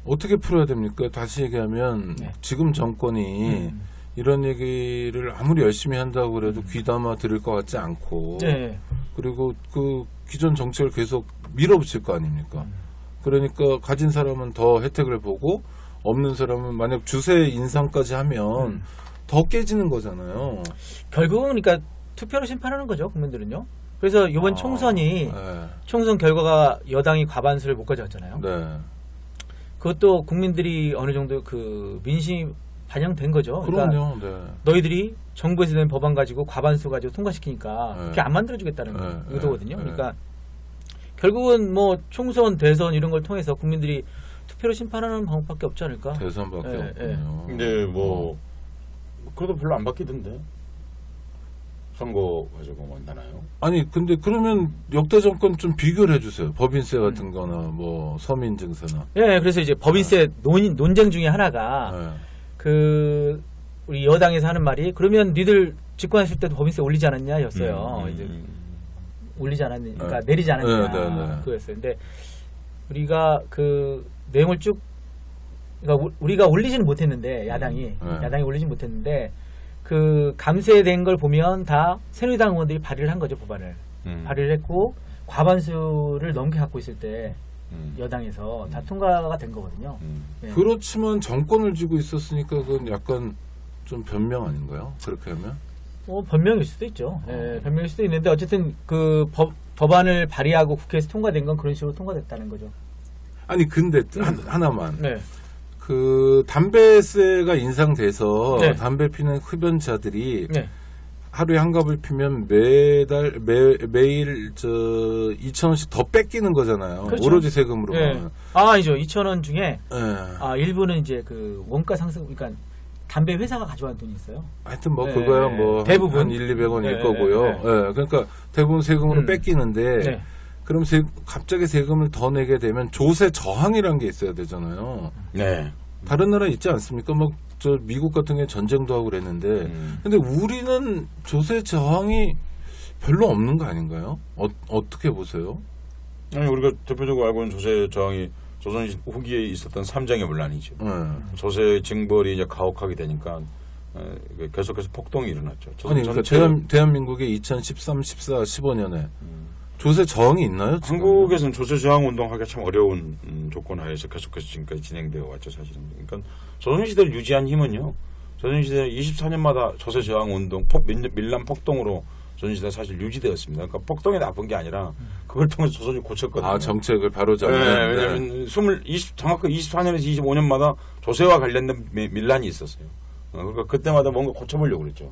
어떻게 풀어야 됩니까? 다시 얘기하면 네. 지금 정권이 이런 얘기를 아무리 열심히 한다고 그래도 귀담아 들을 것 같지 않고 네. 그리고 그 기존 정책을 계속 밀어붙일 거 아닙니까? 그러니까 가진 사람은 더 혜택을 보고 없는 사람은 만약 주세 인상까지 하면 더 깨지는 거잖아요. 결국은 그러니까 투표로 심판하는 거죠, 국민들은요. 그래서 이번 총선이 네. 총선 결과가 여당이 과반수를 못 가져왔잖아요. 네. 그것도 국민들이 어느 정도 그 민심이 반영된 거죠. 그러니까 그럼요. 네. 너희들이 정부에서 낸 법안 가지고 과반수 가지고 통과시키니까 네. 그렇게 안 만들어주겠다는 네. 의도거든요. 네. 그러니까 결국은 뭐 총선, 대선 이런 걸 통해서 국민들이 투표로 심판하는 방법밖에 없지 않을까? 대선밖에 네, 없군요. 근데 뭐 그래도 별로 안 바뀌던데 선거 가지고 뭐 나나요? 아니 근데 그러면 역대 정권 좀 비교를 해주세요. 법인세 같은 거나 뭐 서민증세나. 예, 그래서 이제 법인세 논쟁 중에 하나가 네. 그 우리 여당에서 하는 말이 그러면 니들 집권했을 때도 법인세 올리지 않았냐였어요. 이제 올리지 않았냐, 그러니까 네. 내리지 않았냐 네, 네, 네. 그거였어요. 근데 우리가 그 내용을 쭉 그러니까 우리가 올리지는 못했는데 야당이 올리진 못했는데 그 감세된 걸 보면 다 새누리당 의원들이 발의를 한 거죠, 법안을. 발의를 했고 과반수를 넘게 갖고 있을 때 여당에서 다 통과가 된 거거든요. 네. 그렇지만 정권을 쥐고 있었으니까 그건 약간 좀 변명 아닌가요? 그렇게 하면? 변명일 수도 있죠. 예, 변명일 수도 있는데 어쨌든 그 법안을 발의하고 국회에서 통과된 건 그런 식으로 통과됐다는 거죠. 아니 근데 하나만. 네. 그 담배세가 인상돼서 네. 담배 피는 흡연자들이 네. 하루에 한 갑을 피면 매일 2,000원씩 더 뺏기는 거잖아요. 그렇죠. 오로지 세금으로만. 네. 아니죠. 2,000원 중에 네. 일부는 이제 그 원가 상승, 그러니까 담배 회사가 가져간 돈이 있어요. 하여튼 뭐 네. 그거야 뭐 대부분 한 1, 200원일 네. 거고요. 네. 네. 그러니까 대부분 세금으로 뺏기는데 네. 그럼 갑자기 세금을 더 내게 되면 조세 저항이라는 게 있어야 되잖아요. 네. 다른 나라 있지 않습니까? 뭐 저 미국 같은 경우에 전쟁도 하고 그랬는데 근데 우리는 조세 저항이 별로 없는 거 아닌가요? 어떻게 보세요? 아니 우리가 대표적으로 알고 있는 조세 저항이 조선 후기에 있었던 삼장의 문란이죠. 조세 징벌이 이제 가혹하게 되니까 계속해서 폭동이 일어났죠. 아니 그러니까 대한민국의 2013, 14, 15년에 조세 저항이 있나요? 지금? 한국에서는 조세 저항 운동하기가 참 어려운 조건 하에서 계속해서 지금까지 진행되어 왔죠, 사실은. 그러니까 조선시대를 유지한 힘은요. 조선시대 24년마다 조세 저항 운동, 밀란 폭동으로 조선시대가 사실 유지되었습니다. 그러니까 폭동이 나쁜 게 아니라 그걸 통해서 조선이 고쳤거든요. 정책을 바로 잡는. 네, 왜냐하면 정확히 24년에서 25년마다 조세와 관련된 밀란이 있었어요. 그러니까 그때마다 뭔가 고쳐보려고 그랬죠.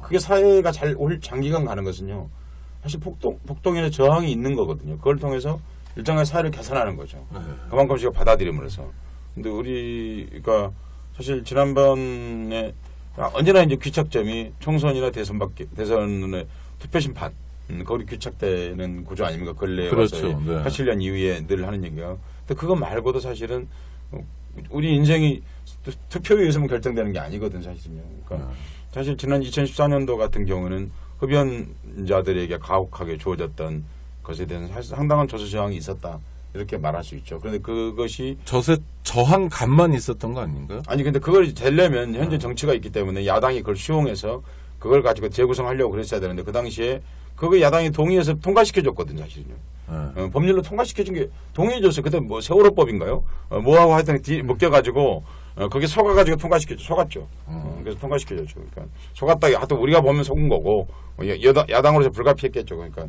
그게 사회가 장기간 가는 것은요. 사실 폭동에 저항이 있는 거거든요. 그걸 통해서 일정한 사회를 개선하는 거죠. 그만큼씩 받아들임으로써. 근데 우리가 사실 지난번에 언제나 이제 귀착점이 총선이나 대선의 투표 심판, 거기 귀착되는 구조 아닙니까? 근래에 그렇죠. 와서 네. 87년 이후에 늘 하는 얘기가. 근데 그거 말고도 사실은 우리 인생이 투표에 의해서만 결정되는 게 아니거든, 사실은요. 그러니까 사실 지난 2014년도 같은 경우는 흡연자들에게 가혹하게 주어졌던 것에 대해서 사실 상당한 조세 저항이 있었다. 이렇게 말할 수 있죠. 그런데 그것이 조세 저항감만 있었던 거 아닌가요? 아니 근데 그걸 되려면 현재 정치가 있기 때문에 야당이 그걸 수용해서 그걸 가지고 재구성하려고 그랬어야 되는데 그 당시에 그거 야당이 동의해서 통과시켜줬거든요, 사실은요. 법률로 통과시켜준 게 동의해줬어요. 그때 뭐 세월호법인가요? 뭐하고 하여튼 묶여가지고 거기 속아가지고 속았죠. 그래서 통과시켜줬죠. 그러니까 속았다. 하여튼 우리가 보면 속은 거고 야당으로서 불가피했겠죠. 그러니까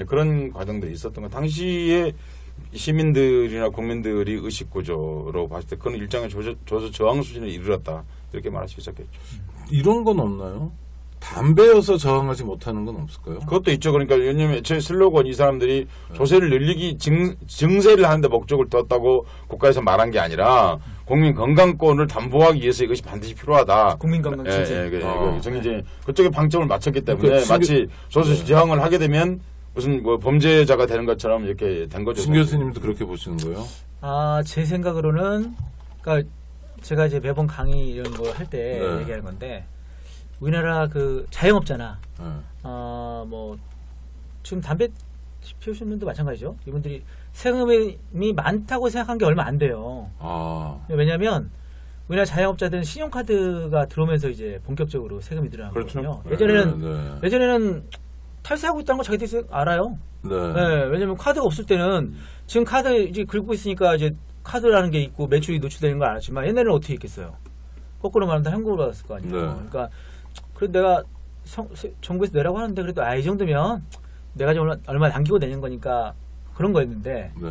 그런 과정들이 있었던 건 당시에 시민들이나 국민들이 의식구조로 봤을 때 그건 일정한 조세 저항 수준에 이르렀다. 이렇게 말할 수 있었겠죠. 이런 건 없나요? 담배여서 저항하지 못하는 건 없을까요? 그것도 있죠. 그러니까 왜냐면 제 슬로건 이 사람들이 조세를 늘리기 증세를 하는데 목적을 뒀다고 국가에서 말한 게 아니라 국민 건강권을 담보하기 위해서 이것이 반드시 필요하다. 국민 건강 증세. 이제 그쪽에 방점을 맞췄기 때문에 그러니까 마치 조세 저항을 하게 되면 무슨 뭐 범죄자가 되는 것처럼 이렇게 된 거죠. 신 교수님도 그렇게 보시는 거예요? 제 생각으로는, 그러니까 제가 이제 매번 강의 이런 거 할 때 네. 얘기하는 건데, 우리나라 그 자영업자나, 네. 뭐, 지금 담배 피우시는 분도 마찬가지죠. 이분들이 세금이 많다고 생각한 게 얼마 안 돼요. 왜냐면, 우리나라 자영업자들은 신용카드가 들어오면서 이제 본격적으로 세금이 들어간 거거든요. 그렇죠. 예전에는 탈세하고 있다는 거 자기들이 알아요. 네. 왜냐면 카드가 없을 때는 지금 카드 이제 긁고 있으니까 이제 카드라는 게 있고 매출이 노출되는 걸 알았지만 옛날에는 어떻게 했겠어요? 거꾸로 말하면 다 현금으로 받았을 거 아니에요. 네. 그러니까 그래도 내가 정부에서 내라고 하는데 그래도 이 정도면 내가 좀 얼마 남기고 내는 거니까 그런 거였는데 네.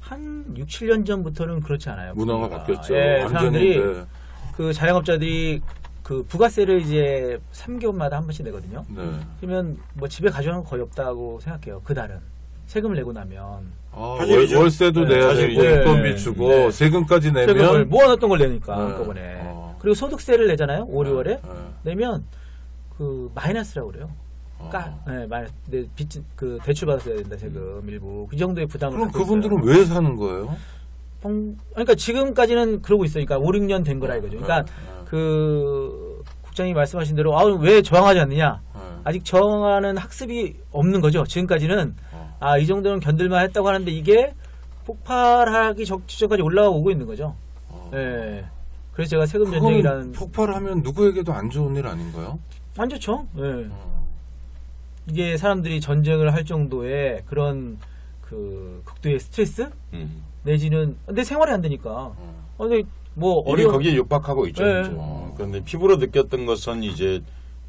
한 6, 7년 전부터는 그렇지 않아요. 문화가 바뀌었죠. 사람들이 네. 그 자영업자들이 그 부가세를 이제 3개월마다 한 번씩 내거든요. 네. 그러면 뭐 집에 가져가는 거 거의 없다고 생각해요. 그달은 세금을 내고 나면 사실이죠. 월세도 네, 내야 사실이죠. 되고 네. 인건비 주고 네. 세금까지 세금을 내면 모아놨던 걸 내니까 네. 한꺼번에. 그리고 소득세를 내잖아요. 5, 6월에 네. 내면 그 마이너스라고 그래요. 마이너스. 그 대출 받았어야 된다 세금 일부 그 정도의 부담을. 그럼 갖고 그분들은 있어요. 왜 사는 거예요? 그러니까 지금까지는 그러고 있어요. 그러니까 5, 6년 된 거라 이거죠. 그러니까 그 국장님이 말씀하신 대로 왜 저항하지 않느냐? 아직 저항하는 학습이 없는 거죠. 지금까지는 이 정도는 견딜만 했다고 하는데 이게 폭발하기 직전까지 올라오고 있는 거죠. 네. 그래서 제가 세금 전쟁이라는 폭발하면 누구에게도 안 좋은 일 아닌가요? 안 좋죠. 네. 이게 사람들이 전쟁을 할 정도의 그런 그 극도의 스트레스 내지는 내 생활이 안 되니까. 근데 뭐 이미 거기에 육박하고 있죠. 네. 그런데 피부로 느꼈던 것은 이제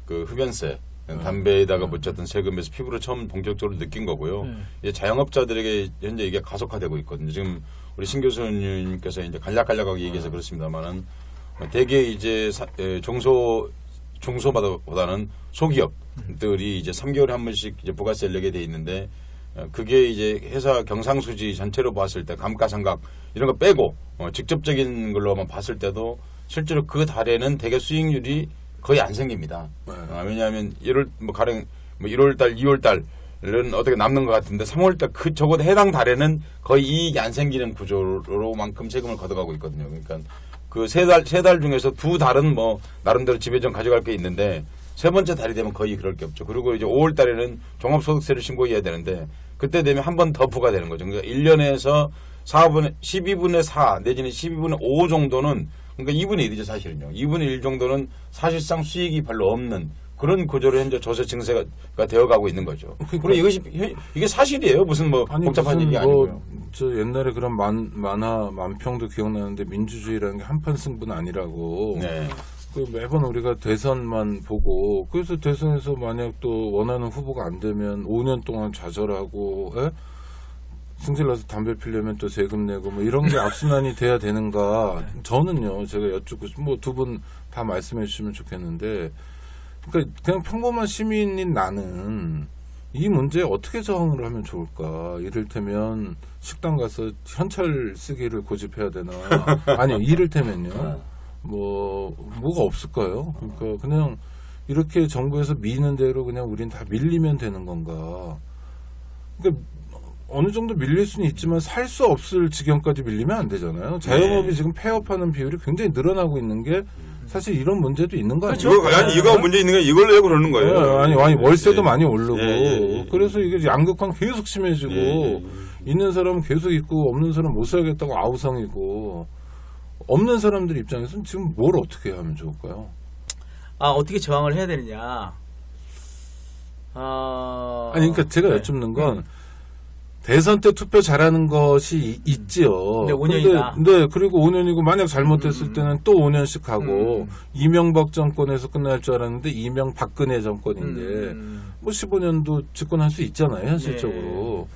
그 흡연세, 담배에다가 붙였던 세금에서 피부로 처음 본격적으로 느낀 거고요. 이제 자영업자들에게 현재 이게 가속화되고 있거든요. 지금 우리 신 교수님께서 이제 간략간략하게 얘기해서 그렇습니다만은 대개 이제 중소보다는 소기업들이 이제 3개월에 한 번씩 이제 부가세를 내게 돼 있는데 그게 이제 회사 경상수지 전체로 봤을 때 감가상각 이런 거 빼고 직접적인 걸로만 봤을 때도 실제로 그 달에는 대개 수익률이 거의 안 생깁니다. 왜냐하면 1월달, 2월달은 어떻게 남는 것 같은데 3월달 그 적어도 해당 달에는 거의 이익이 안 생기는 구조로만큼 세금을 걷어가고 있거든요. 그러니까 그 세 달 중에서 2달은 뭐 나름대로 집에 좀 가져갈 게 있는데 세 번째 달이 되면 거의 그럴 게 없죠. 그리고 이제 5월 달에는 종합소득세를 신고해야 되는데 그때 되면 한 번 더 부과되는 거죠. 그러니까 1년에서 12분의 4 내지는 12분의 5 정도는 그러니까 2분의 1이죠 사실은요. 2분의 1 정도는 사실상 수익이 별로 없는 그런 구조로 현재 조세 증세가 되어가고 있는 거죠. 그리고 이게 사실이에요. 무슨 뭐 복잡한 얘기 아니고요. 저 옛날에 그런 만화 만평도 기억나는데 민주주의라는 게 한판 승부는 아니라고. 네. 그 매번 우리가 대선만 보고 그래서 대선에서 만약 또 원하는 후보가 안 되면 5년 동안 좌절하고 승질나서 담배 피려면 또 세금 내고 뭐 이런 게 악순환이 돼야 되는가. 저는요 제가 여쭙고 뭐 두 분 다 말씀해 주시면 좋겠는데 그러니까 그냥 평범한 시민인 나는 이 문제에 어떻게 저항을 하면 좋을까. 이를테면 식당 가서 현찰 쓰기를 고집해야 되나. 아니요 이를테면요 뭐가 없을까요? 그러니까 그냥 이렇게 정부에서 미는 대로 그냥 우린 다 밀리면 되는 건가. 그러니까 어느 정도 밀릴 수는 있지만 살 수 없을 지경까지 밀리면 안 되잖아요. 자영업이 지금 폐업하는 비율이 굉장히 늘어나고 있는 게 사실 이런 문제도 있는 거 아니에요? 이거 문제 있는 게 이걸로 왜 그러는 거예요? 아니 월세도 많이 오르고 그래서 이게 양극화는 계속 심해지고 있는 사람은 계속 있고 없는 사람은 못 살겠다고 아우성이고 없는 사람들 입장에서는 지금 뭘 어떻게 하면 좋을까요? 어떻게 저항을 해야 되느냐? 아니 그러니까 제가 여쭙는 건 대선 때 투표 잘하는 것이 있지요. 근데 5년이다. 네, 그리고 5년이고 만약 잘못됐을 때는 또 5년씩 하고 이명박 정권에서 끝날 줄 알았는데 이명박근혜 정권인데 뭐 15년도 집권할 수 있잖아요, 현실적으로.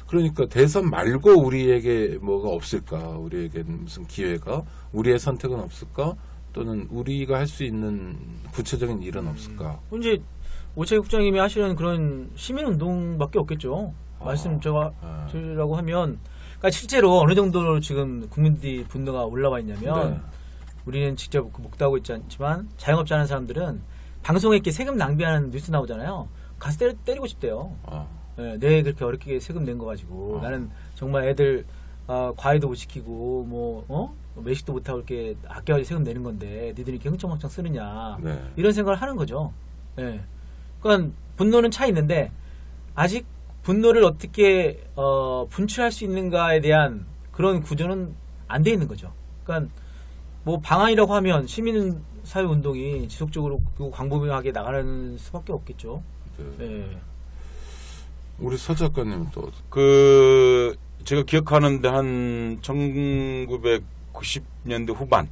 그러니까 대선 말고 우리에게 뭐가 없을까? 우리에게 무슨 기회가? 우리의 선택은 없을까? 또는 우리가 할 수 있는 구체적인 일은 없을까? 이제 오차기 국장님이 하시는 그런 시민운동밖에 없겠죠. 말씀 제가 드리라고 하면, 그러니까 실제로 어느 정도로 지금 국민들이 분노가 올라와 있냐면, 우리는 직접 목도하고 있지 않지만 자영업자 하는 사람들은 방송에 이렇게 세금 낭비하는 뉴스 나오잖아요. 가서 때리고 싶대요. 예, 내 그렇게 어렵게 세금 낸 거 가지고 나는 정말 애들 과외도 못 시키고 외식도 못 하고 이렇게 아껴가지고 세금 내는 건데 니들이 이렇게 흥청망청 쓰느냐 네. 이런 생각을 하는 거죠. 예. 그러니까 분노는 차 있는데 아직 분노를 어떻게 분출할 수 있는가에 대한 그런 구조는 안 돼 있는 거죠. 그러니까 뭐 방안이라고 하면 시민 사회 운동이 지속적으로 광범위하게 나가는 수밖에 없겠죠. 네. 예. 우리 서 작가님 또 제가 기억하는데 한 1990년대 후반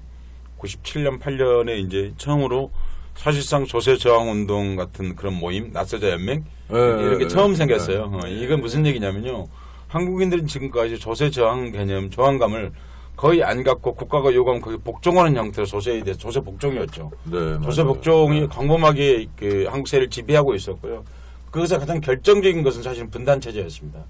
97년 8년에 이제 처음으로 사실상 조세 저항 운동 같은 그런 모임, 낯서자 연맹 이런 게 처음 생겼어요. 이건 무슨 얘기냐면요. 한국인들은 지금까지 조세 저항 개념, 저항감을 거의 안 갖고 국가가 요구하면 거의 복종하는 형태로 조세에 대해서 조세 복종이었죠. 네, 조세 복종이 광범하게 그 한국 사회를 지배하고 있었고요. 그것에 가장 결정적인 것은 사실은 분단 체제였습니다.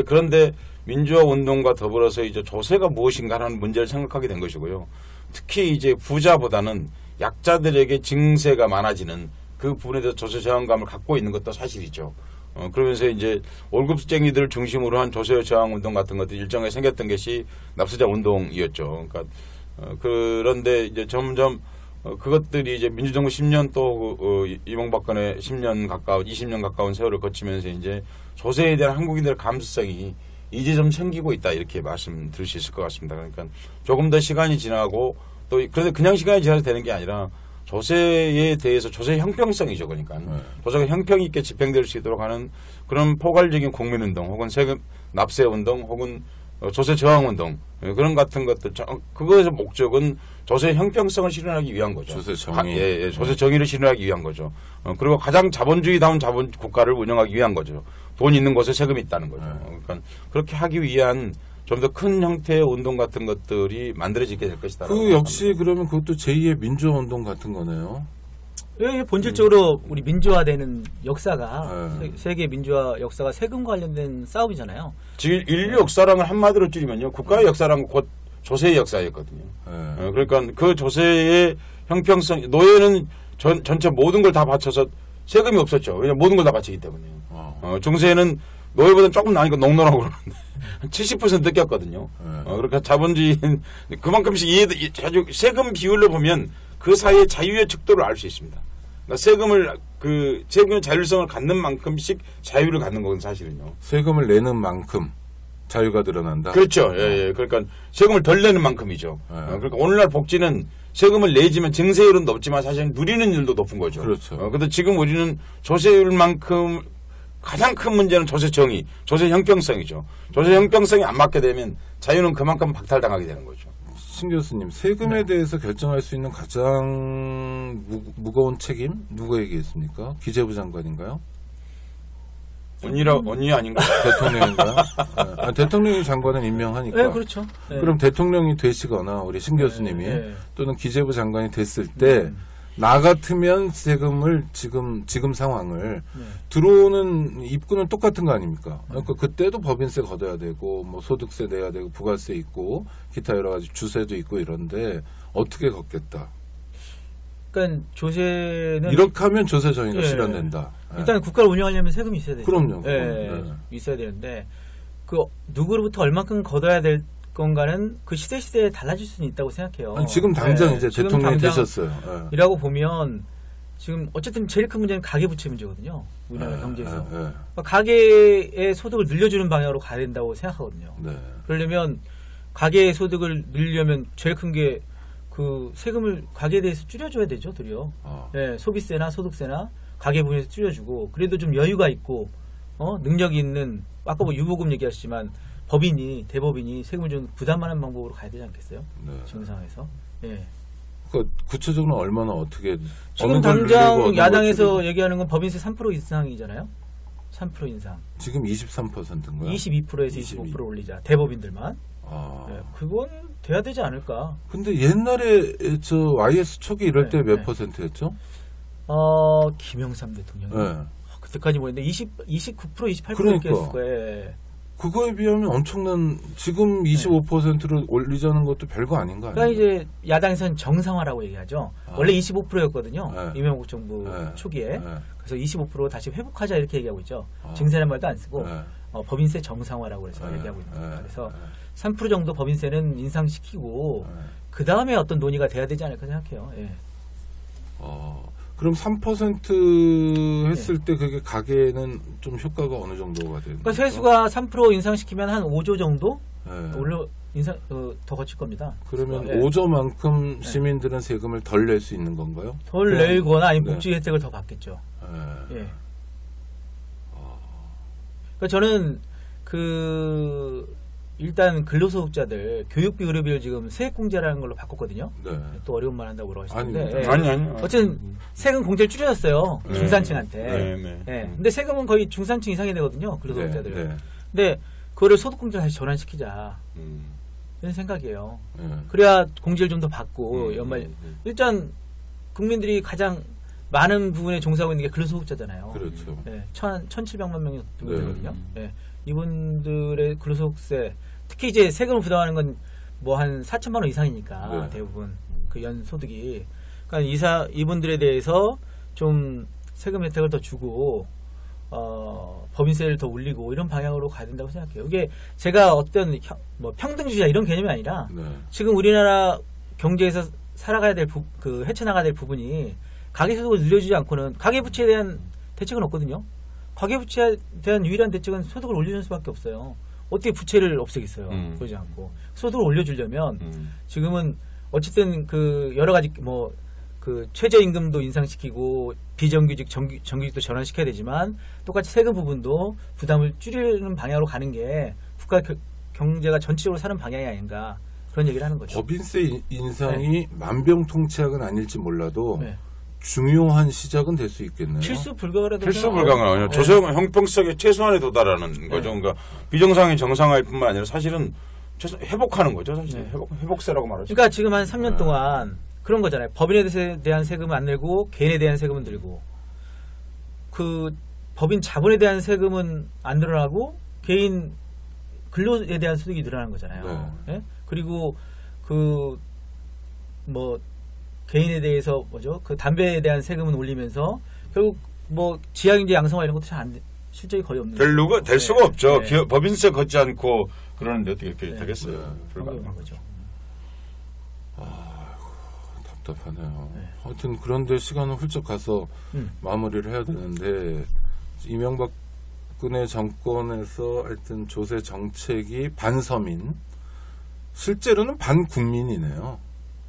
그런데 민주화 운동과 더불어서 이제 조세가 무엇인가라는 문제를 생각하게 된 것이고요. 특히 이제 부자보다는 약자들에게 증세가 많아지는 그 부분에 대해서 조세 저항감을 갖고 있는 것도 사실이죠. 그러면서 이제 월급쟁이들을 중심으로 한 조세 저항 운동 같은 것들이 일정하게 생겼던 것이 납세자 운동이었죠. 그러니까 그런데 이제 점점 그것들이 이제 민주정부 10년 또 이명박근혜 10년 가까운 20년 가까운 세월을 거치면서 이제 조세에 대한 한국인들의 감수성이 이제 좀 생기고 있다 이렇게 말씀드릴 수 있을 것 같습니다. 그러니까 조금 더 시간이 지나고 또 그런데 그냥 시간이 지나서 되는 게 아니라 조세에 대해서 조세 형평성이죠. 그러니까 조세가 형평 있게 집행될 수 있도록 하는 그런 포괄적인 국민운동 혹은 세금 납세 운동 혹은 조세 저항 운동 그런 같은 것들 그것의 목적은 조세 형평성을 실현하기 위한 거죠. 조세 정의. 예, 조세 정의를 실현하기 위한 거죠. 그리고 가장 자본주의다운 자본 국가를 운영하기 위한 거죠. 돈 있는 곳에 세금이 있다는 거죠. 그러니까 그렇게 하기 위한 좀 더 큰 형태의 운동 같은 것들이 만들어지게 될 것이다. 그 역시 그러면 그것도 제2의 민주화 운동 같은 거네요. 예, 본질적으로 우리 민주화되는 역사가 세계 민주화 역사가 세금 관련된 싸움이잖아요. 지금 인류 역사랑을 한마디로 줄이면요, 국가의 역사랑 곧 조세의 역사였거든요. 그러니까 그 조세의 형평성, 노예는 전체 모든 걸 다 바쳐서 세금이 없었죠. 왜냐면 모든 걸 다 바치기 때문에요. 중세에는 노예보다는 조금 나니까 농노라고 그러는데 70% 뜯겼거든요. 그러니까 자본주의는 그만큼씩 세금 비율로 보면 그 사이의 자유의 척도를 알 수 있습니다. 그러니까 세금의 자율성을 갖는 만큼씩 자유를 갖는 건 사실은요. 세금을 내는 만큼 자유가 드러난다. 그렇죠. 예. 그러니까 세금을 덜 내는 만큼이죠. 그러니까 오늘날 복지는 세금을 내지만 증세율은 높지만 사실 누리는 일도 높은 거죠. 그렇죠. 그런데 지금 우리는 조세율만큼 가장 큰 문제는 조세 정의, 조세 형평성이죠. 조세 형평성이 안 맞게 되면 자유는 그만큼 박탈당하게 되는 거죠. 신 교수님, 세금에 대해서 결정할 수 있는 가장 무거운 책임 누구에게 있습니까? 기재부 장관인가요? 언니 아닌가? 대통령인가요? 대통령이 장관을 임명하니까. 네, 그렇죠. 네. 그럼 대통령이 되시거나 우리 신 교수님이 또는 기재부 장관이 됐을 때 나 같으면 세금을 지금 상황을 들어오는 입구는 똑같은 거 아닙니까? 그러니까 그때도 법인세 걷어야 되고 뭐 소득세 내야 되고 부가세 있고 기타 여러 가지 주세도 있고 이런데 어떻게 걷겠다. 그러니까 조세는 이렇게 하면 조세 정의가 실현된다. 일단 국가를 운영하려면 세금이 있어야 되죠. 그럼요. 있어야 되는데 그 누구로부터 얼만큼 걷어야 될 건가는 그 시대에 달라질 수는 있다고 생각해요. 아니, 지금 당장 이제 대통령이 되셨어요. 이라고 보면 지금 어쨌든 제일 큰 문제는 가계부채 문제거든요. 우리나라 경제에서. 그러니까 가계의 소득을 늘려주는 방향으로 가야 된다고 생각하거든요. 그러려면 가계의 소득을 늘리려면 제일 큰 게 그 세금을 가계에 대해서 줄여줘야 되죠, 도리어. 소비세나 소득세나 가계 부분에서 줄여주고 그래도 좀 여유가 있고 능력이 있는 아까 뭐 유보금 얘기하시지만 대법인이 세금을 좀 부담하는 방법으로 가야 되지 않겠어요? 지금 상황에서. 그 구체적으로 얼마나 어떻게 지금 당장 야당에서 얘기하는 건 법인세 3% 인상이잖아요. 3% 인상. 지금 23%인가요? 22%에서 25% 올리자. 대법인들만. 그건 돼야 되지 않을까. 근데 옛날에 저 YS 초기 이럴 때 몇 %였죠? 김영삼 대통령이. 그때까지 뭐였는데 29%, 28% 그러니까. 했을 거예요. 그거에 비하면 엄청난 지금 25%로 올리자는 것도 별거 아닌 거 그러니까 아니에요? 이제 야당에서는 정상화라고 얘기하죠. 원래 25%였거든요. 이명박 정부 초기에. 그래서 25% 다시 회복하자 이렇게 얘기하고 있죠. 증세란 말도 안 쓰고 법인세 정상화라고 해서 얘기하고 있는 겁니다. 그래서 3% 정도 법인세는 인상시키고 그 다음에 어떤 논의가 돼야 되지 않을까 생각해요. 예. 그럼 3% 했을 때 그게 가계에는 좀 효과가 어느 정도가 되는 그러니까 세수가 3% 인상시키면 한 5조 정도 네. 더 거칠 겁니다. 그러면 5조만큼 시민들은 세금을 덜 낼 수 있는 건가요? 덜 내거나 아니면 복지 혜택을 더 받겠죠. 예. 그러니까 저는 일단 근로소득자들 교육비 의료비를 지금 세액공제라는 걸로 바꿨거든요. 네. 또 어려운 말 한다고 그러시는데. 예. 아니. 어쨌든 세금 공제를 줄여줬어요. 중산층한테. 네. 예. 근데 세금은 거의 중산층 이상이 되거든요. 근로소득자들. 네. 근데 그거를 소득공제를 다시 전환시키자. 이런 생각이에요. 네. 그래야 공제를 좀 더 받고 일단 국민들이 가장 많은 부분에 종사하고 있는 게 근로소득자잖아요. 그렇죠. 네, 1,700만 명이 되거든요. 네. 이분들의 근로소득세, 특히 이제 세금을 부담하는 건 뭐 한 4천만 원 이상이니까 대부분 그 연소득이. 그러니까 이분들에 대해서 좀 세금 혜택을 더 주고 법인세를 더 올리고 이런 방향으로 가야 된다고 생각해요. 이게 제가 어떤 평등주의자 이런 개념이 아니라 지금 우리나라 경제에서 살아가야 될 헤쳐나가야 될 부분이 가계소득을 늘려주지 않고는 가계부채에 대한 대책은 없거든요. 가계부채에 대한 유일한 대책은 소득을 올려주는 수밖에 없어요. 어떻게 부채를 없애겠어요. 그러지 않고 소득을 올려주려면 지금은 어쨌든 여러 가지 최저임금도 인상시키고 비정규직, 정규직도 전환시켜야 되지만 똑같이 세금 부분도 부담을 줄이는 방향으로 가는 게 국가 경제가 전체적으로 사는 방향이 아닌가 그런 얘기를 하는 거죠. 법인세 인상이 만병통치약은 아닐지 몰라도 중요한 시작은 될 수 있겠네요. 필수 불가라도 필수 불가가 조세금 형평성의 최소한에 도달하는 거죠. 그러니까 비정상의 정상화일 뿐만 아니라 사실은 회복하는 거죠. 사실 회복세라고 말하죠. 그러니까 지금 한 3년 동안 그런 거잖아요. 법인에 대한 세금은 안 내고 개인에 대한 세금은 들고 법인 자본에 대한 세금은 안 늘어나고 개인 근로에 대한 소득이 늘어나는 거잖아요. 네? 그리고 개인에 대해서 담배에 대한 세금은 올리면서 결국 지하경제 양성화 이런 것도 실적이 거의 없는 별로가 될 수가 없죠. 법인세 걷지 않고 그러는데 어떻게 이렇게 되겠어요. 불가능한 거죠. 답답하네요. 하여튼 그런데 시간은 훌쩍 가서 마무리를 해야 되는데 이명박근혜 정권에서 하여튼 조세 정책이 반서민, 실제로는 반국민이네요.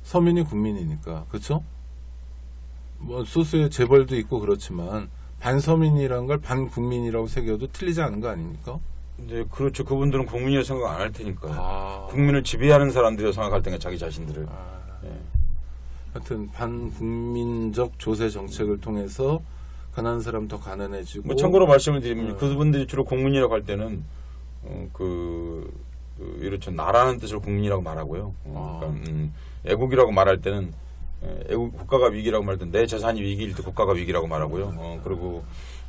서민이 국민이니까, 그렇죠? 소수의 재벌도 있고 그렇지만 반서민이라는 걸 반국민이라고 새겨도 틀리지 않은 거 아닙니까? 네, 그렇죠. 그분들은 국민이라 생각 안 할 테니까. 국민을 지배하는 사람들이라 생각할 테니까 자기 자신들을. 하여튼 반국민적 조세 정책을 통해서 가난한 사람 더 가난해지고. 참고로 말씀을 드리면 그분들이 주로 국민이라고 할 때는 이렇죠. 나라는 뜻으로 국민이라고 말하고요. 애국이라고 말할 때는 국가가 위기라고 말할 때는 내 재산이 위기일 때 국가가 위기라고 말하고요. 그리고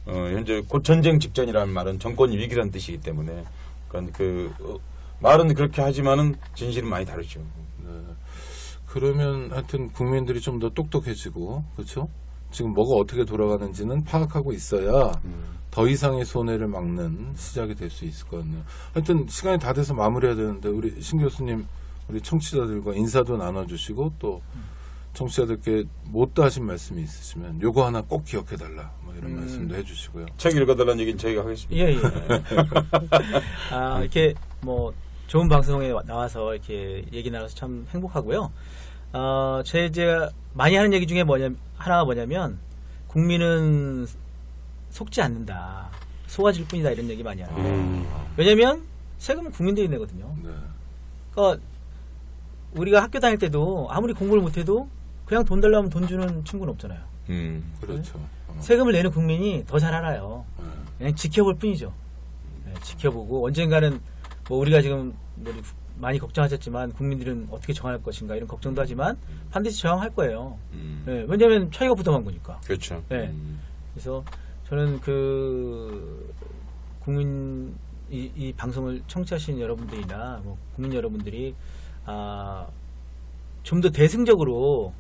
현재 곧 전쟁 직전이라는 말은 정권이 위기라는 뜻이기 때문에 그러니까 말은 그렇게 하지만은 진실은 많이 다르죠. 그러면 하여튼 국민들이 좀 더 똑똑해지고, 그렇죠? 지금 뭐가 어떻게 돌아가는지는 파악하고 있어야 더 이상의 손해를 막는 시작이 될 수 있을 것 같네요. 하여튼 시간이 다 돼서 마무리해야 되는데 우리 신 교수님, 우리 청취자들과 인사도 나눠주시고 또 청취자들께 못다 하신 말씀이 있으시면 요거 하나 꼭 기억해달라 이런 말씀도 해주시고요. 책 읽어달라는 얘기는 저희가 하겠습니다. 예. 이렇게 좋은 방송에 나와서 이렇게 얘기 나눠서 참 행복하고요. 제가 많이 하는 얘기 중에 하나가 뭐냐면 국민은 속지 않는다. 속아질 뿐이다 이런 얘기 많이 하는데 왜냐면 세금은 국민들이 내거든요. 그러니까 우리가 학교 다닐 때도 아무리 공부를 못해도 그냥 돈 달라면 돈 주는 친구는 없잖아요. 그렇죠. 세금을 내는 국민이 더 잘 알아요. 그냥 지켜볼 뿐이죠. 지켜보고 언젠가는 우리가 지금 많이 걱정하셨지만 국민들은 어떻게 정할 것인가 이런 걱정도 하지만 반드시 저항할 거예요. 왜냐하면 차이가 부담한 거니까. 그렇죠. 그래서 저는 국민 이 방송을 청취하시는 여러분들이나 뭐 국민 여러분들이 좀 더 대승적으로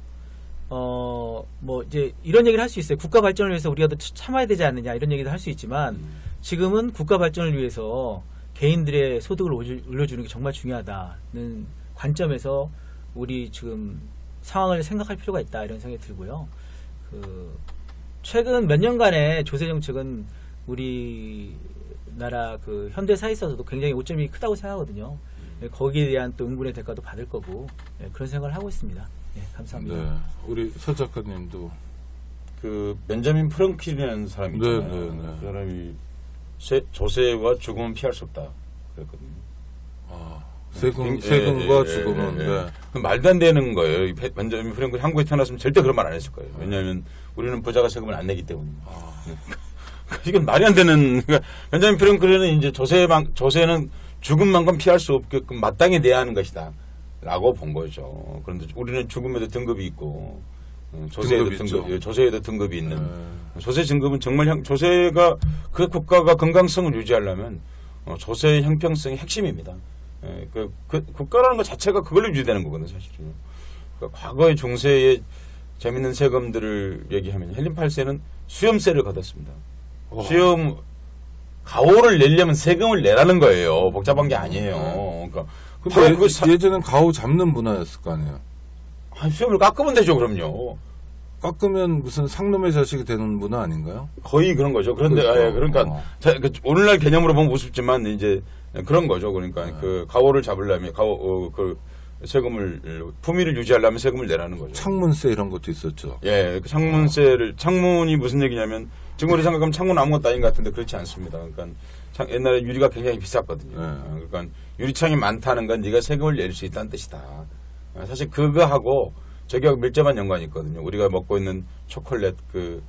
뭐 이제 이런 얘기를 할 수 있어요. 국가 발전을 위해서 우리가 더 참아야 되지 않느냐 이런 얘기도 할 수 있지만 지금은 국가 발전을 위해서 개인들의 소득을 올려주는 게 정말 중요하다는 관점에서 우리 지금 상황을 생각할 필요가 있다 이런 생각이 들고요. 최근 몇 년간의 조세 정책은 우리나라 그 현대사에 있어서도 굉장히 오점이 크다고 생각하거든요. 거기에 대한 또 응분의 대가도 받을 거고 그런 생각을 하고 있습니다. 감사합니다. 네, 우리 서 작가님도 그 벤자민 프랭클이라는 사람이 있잖아요. 그 사람이 조세와 죽음은 피할 수 없다 그랬거든요. 세금과 죽음은 네. 말도 안 되는 거예요. 벤자민 프랭클이 한국에 태어났으면 절대 그런 말 안 했을 거예요. 왜냐하면 우리는 부자가 세금을 안 내기 때문입니다. 이건 말이 안 되는. 그러니까 벤자민 프랭클은 이제 조세는 죽음만큼 피할 수 없게끔 마땅히 내야 하는 것이다. 라고 본 거죠. 그런데 우리는 죽음에도 등급이 있고, 조세에도 등급이 있는. 조세 등급은 정말 조세가, 그 국가가 건강성을 유지하려면, 조세의 형평성이 핵심입니다. 그 국가라는 것 자체가 그걸로 유지되는 거거든요, 사실은. 그러니까 과거의 중세의 재밌는 세금들을 얘기하면, 헬린 8세는 수염세를 걷었습니다. 가오를 내려면 세금을 내라는 거예요. 복잡한 게 아니에요. 그러니까 예전엔 가오 잡는 문화였을 거 아니에요. 수염을 깎으면 되죠, 그럼요. 깎으면 무슨 상놈의 자식이 되는 문화 아닌가요? 거의 그런 거죠. 그런데 그러니까 오늘날 개념으로 보면 우습지만 이제 그런 거죠. 그러니까 그 가오를 잡으려면 그 세금을 품위를 유지하려면 세금을 내라는 거죠. 창문세 이런 것도 있었죠. 예, 그 창문이 무슨 얘기냐면 지금 우리 생각하면 창문 아무것도 아닌 것 같은데 그렇지 않습니다. 그러니까 옛날에 유리가 굉장히 비쌌거든요. 그러니까 유리창이 많다는 건 네가 세금을 낼 수 있다는 뜻이다. 사실 그거하고 저기하고 밀접한 연관이 있거든요. 우리가 먹고 있는 초콜릿,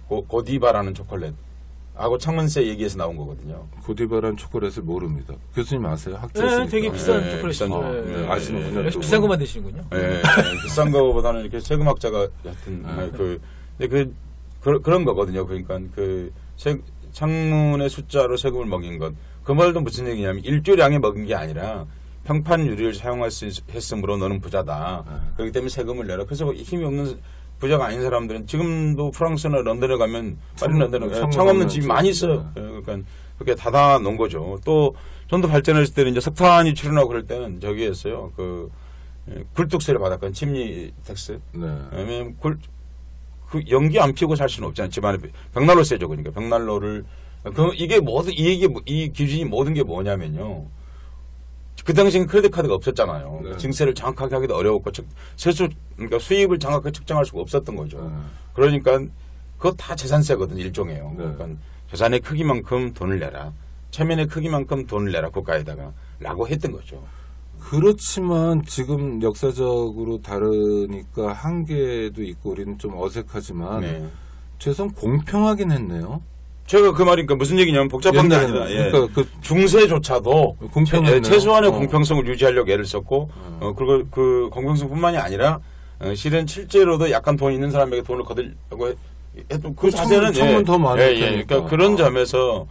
고디바라는 초콜릿하고 창문세 얘기에서 나온 거거든요. 고디바라는 초콜릿을 모릅니다. 교수님 아세요? 학자시니까. 네, 되게 비싼 초콜릿이죠. 아시는 분들 비싼 것만 드시는군요. 네, 비싼 거보다는 이렇게 세금학자가 하여튼 그런 거거든요. 그러니까 창문의 숫자로 세금을 먹인 것. 그 말도 무슨 얘기냐면 일조량에 먹은 게 아니라 평판 유리를 사용할 수 했으므로 너는 부자다. 그렇기 때문에 세금을 내라. 그래서 힘이 없는 부자가 아닌 사람들은 지금도 프랑스나 런던에 가면 파리 런던에 창 없는 집이 많이 있어요. 그러니까 그렇게 닫아 놓은 거죠. 또 좀 더 발전했을 때는 이제 석탄이 출현하고 그럴 때는 저기 했어요. 굴뚝세를 받았거든요. 침리 텍스. 왜냐면 그 연기 안 피우고 살 수는 없잖아요. 집안에 벽난로 세죠. 그러니까 벽난로를 이 기준이 모든 게 뭐냐면요. 그 당시엔 크레딧 카드가 없었잖아요. 네. 증세를 정확하게 하기도 어려웠고 그러니까 수입을 정확하게 측정할 수가 없었던 거죠. 그러니까 그거 다 재산세거든요. 일종이에요. 그러니까 재산의 크기만큼 돈을 내라. 체면의 크기만큼 돈을 내라. 국가에다가 라고 했던 거죠. 그렇지만 지금 역사적으로 다르니까 한계도 있고 우리는 좀 어색하지만 최소한 공평하긴 했네요. 제가 그 말이니까 무슨 얘기냐면 복잡한 게 아니라 그러니까 중세조차도 최소한의 공평성을 유지하려고 애를 썼고 그리고 그 공평성뿐만이 아니라 실제로도 약간 돈 있는 사람에게 돈을 거들려고 해도 그 자세는 더 많이 그러니까 그런 점에서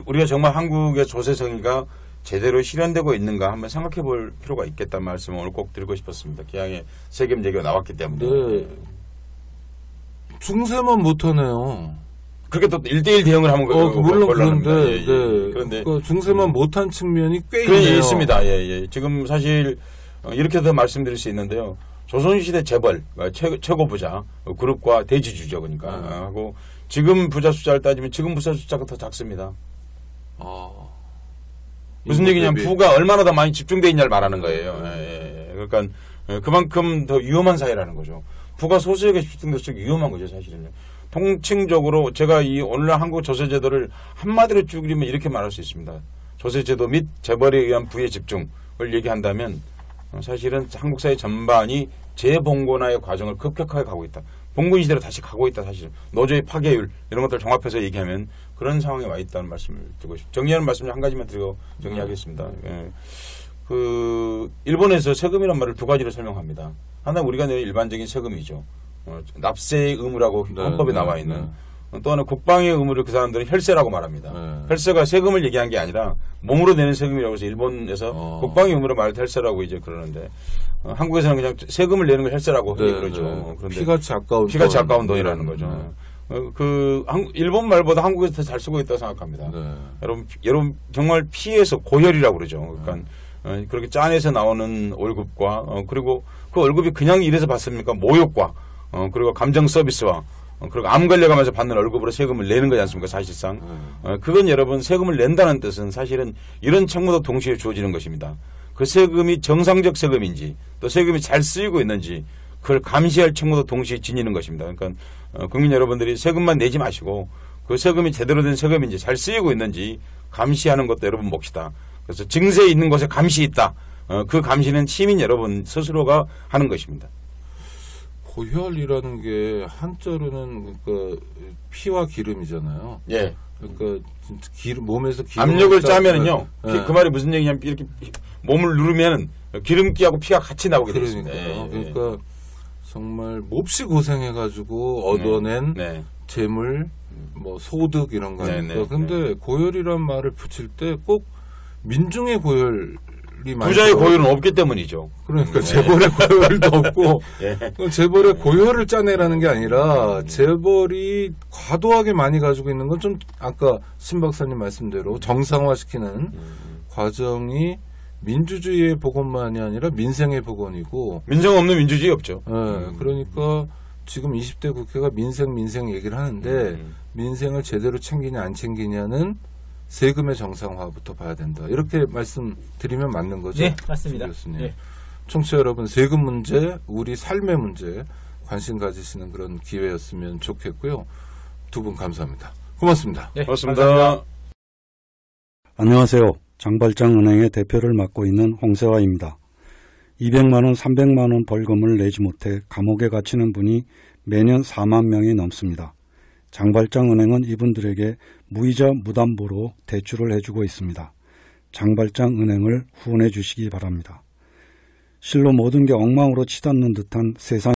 우리가 정말 한국의 조세정의가 제대로 실현되고 있는가 한번 생각해 볼 필요가 있겠다는 말씀을 오늘 꼭 드리고 싶었습니다. 기왕에 세금 얘기가 나왔기 때문에. 네. 중세만 못하네요. 그렇게 또 1대1 대응을 하면 물론 그런데 그런데 중세만 못한 측면이 꽤 있네요. 있습니다. 지금 사실 이렇게도 말씀드릴 수 있는데요. 조선시대 재벌 최고 부자 그룹과 대지주죠. 그러니까 하고 지금 부자 숫자를 따지면 지금 부자 숫자가 더 작습니다. 무슨 얘기냐면 부가 얼마나 더 많이 집중되어 있냐를 말하는 거예요. 그러니까 그만큼 더 위험한 사회라는 거죠. 부가 소수에게 집중돼서 위험한 거죠, 사실은요. 통칭적으로 제가 이 오늘날 한국 조세제도를 한마디로 쭉 그리면 이렇게 말할 수 있습니다. 조세제도 및 재벌에 의한 부의 집중을 얘기한다면 사실은 한국 사회 전반이 재봉건화의 과정을 급격하게 가고 있다. 봉건 시대로 다시 가고 있다. 사실 노조의 파괴율 이런 것들 종합해서 얘기하면 그런 상황에 와 있다는 말씀을 드리고 싶습니다. 정리하는 말씀 한 가지만 드리고 정리하겠습니다. 일본에서 세금이란 말을 두 가지로 설명합니다. 하나 우리가 내는 일반적인 세금이죠. 납세의 의무라고 헌법에 나와 있는 또 하나 국방의 의무를 그 사람들은 혈세라고 말합니다. 혈세가 세금을 얘기한 게 아니라 몸으로 내는 세금이라고 해서 일본에서 국방의 의무를 말할 때 혈세라고 이제 그러는데 한국에서는 그냥 세금을 내는 걸 혈세라고 그러죠. 그런데 피같이 아까운 돈이라는 거죠. 일본 말보다 한국에서 더 잘 쓰고 있다고 생각합니다. 여러분 정말 피해서 고혈이라고 그러죠. 그러니까 그렇게 짠해서 나오는 월급과 그리고 그 월급이 그냥 일해서 받습니까? 모욕과 그리고 감정 서비스와 그리고 암 걸려가면서 받는 월급으로 세금을 내는 거지 않습니까? 사실상 그건 여러분 세금을 낸다는 뜻은 사실은 이런 책무도 동시에 주어지는 것입니다. 그 세금이 정상적 세금인지 또 세금이 잘 쓰이고 있는지 그걸 감시할 책무도 동시에 지니는 것입니다. 그러니까 국민 여러분들이 세금만 내지 마시고 그 세금이 제대로 된 세금인지 잘 쓰이고 있는지 감시하는 것도 여러분 몫이다. 그래서 증세에 있는 곳에 감시 있다. 그 감시는 시민 여러분 스스로가 하는 것입니다. 고혈이라는 게 한자로는 그러니까 피와 기름이잖아요. 예. 그러니까 몸에서 기름 압력을 짜면은요. 그 말이 무슨 얘기냐면 이렇게 몸을 누르면은 기름기하고 피가 같이 나오게 됩니다. 그러니까 정말 몹시 고생해가지고 얻어낸 재물, 뭐 소득 이런 거니까. 근데 고혈이란 말을 붙일 때 꼭 민중의 고혈이 부자의 고혈은 없기 때문이죠. 그러니까 재벌의 고혈도 없고 재벌의 고혈을 짜내라는 게 아니라 재벌이 과도하게 많이 가지고 있는 건 좀 아까 신 박사님 말씀대로 정상화시키는 과정이 민주주의의 복원만이 아니라 민생의 복원이고 민생 없는 민주주의 없죠. 그러니까 지금 20대 국회가 민생 얘기를 하는데 민생을 제대로 챙기냐 안 챙기냐는 세금의 정상화부터 봐야 된다. 이렇게 말씀드리면 맞는 거죠? 네, 맞습니다. 네. 청취자 여러분, 세금 문제, 우리 삶의 문제 관심 가지시는 그런 기회였으면 좋겠고요. 두 분 감사합니다. 고맙습니다. 네, 고맙습니다. 안녕하세요. 장발장은행의 대표를 맡고 있는 홍세화입니다. 200만 원, 300만 원 벌금을 내지 못해 감옥에 갇히는 분이 매년 4만 명이 넘습니다. 장발장은행은 이분들에게 무이자 무담보로 대출을 해주고 있습니다. 장발장은행을 후원해 주시기 바랍니다. 실로 모든 게 엉망으로 치닫는 듯한 세상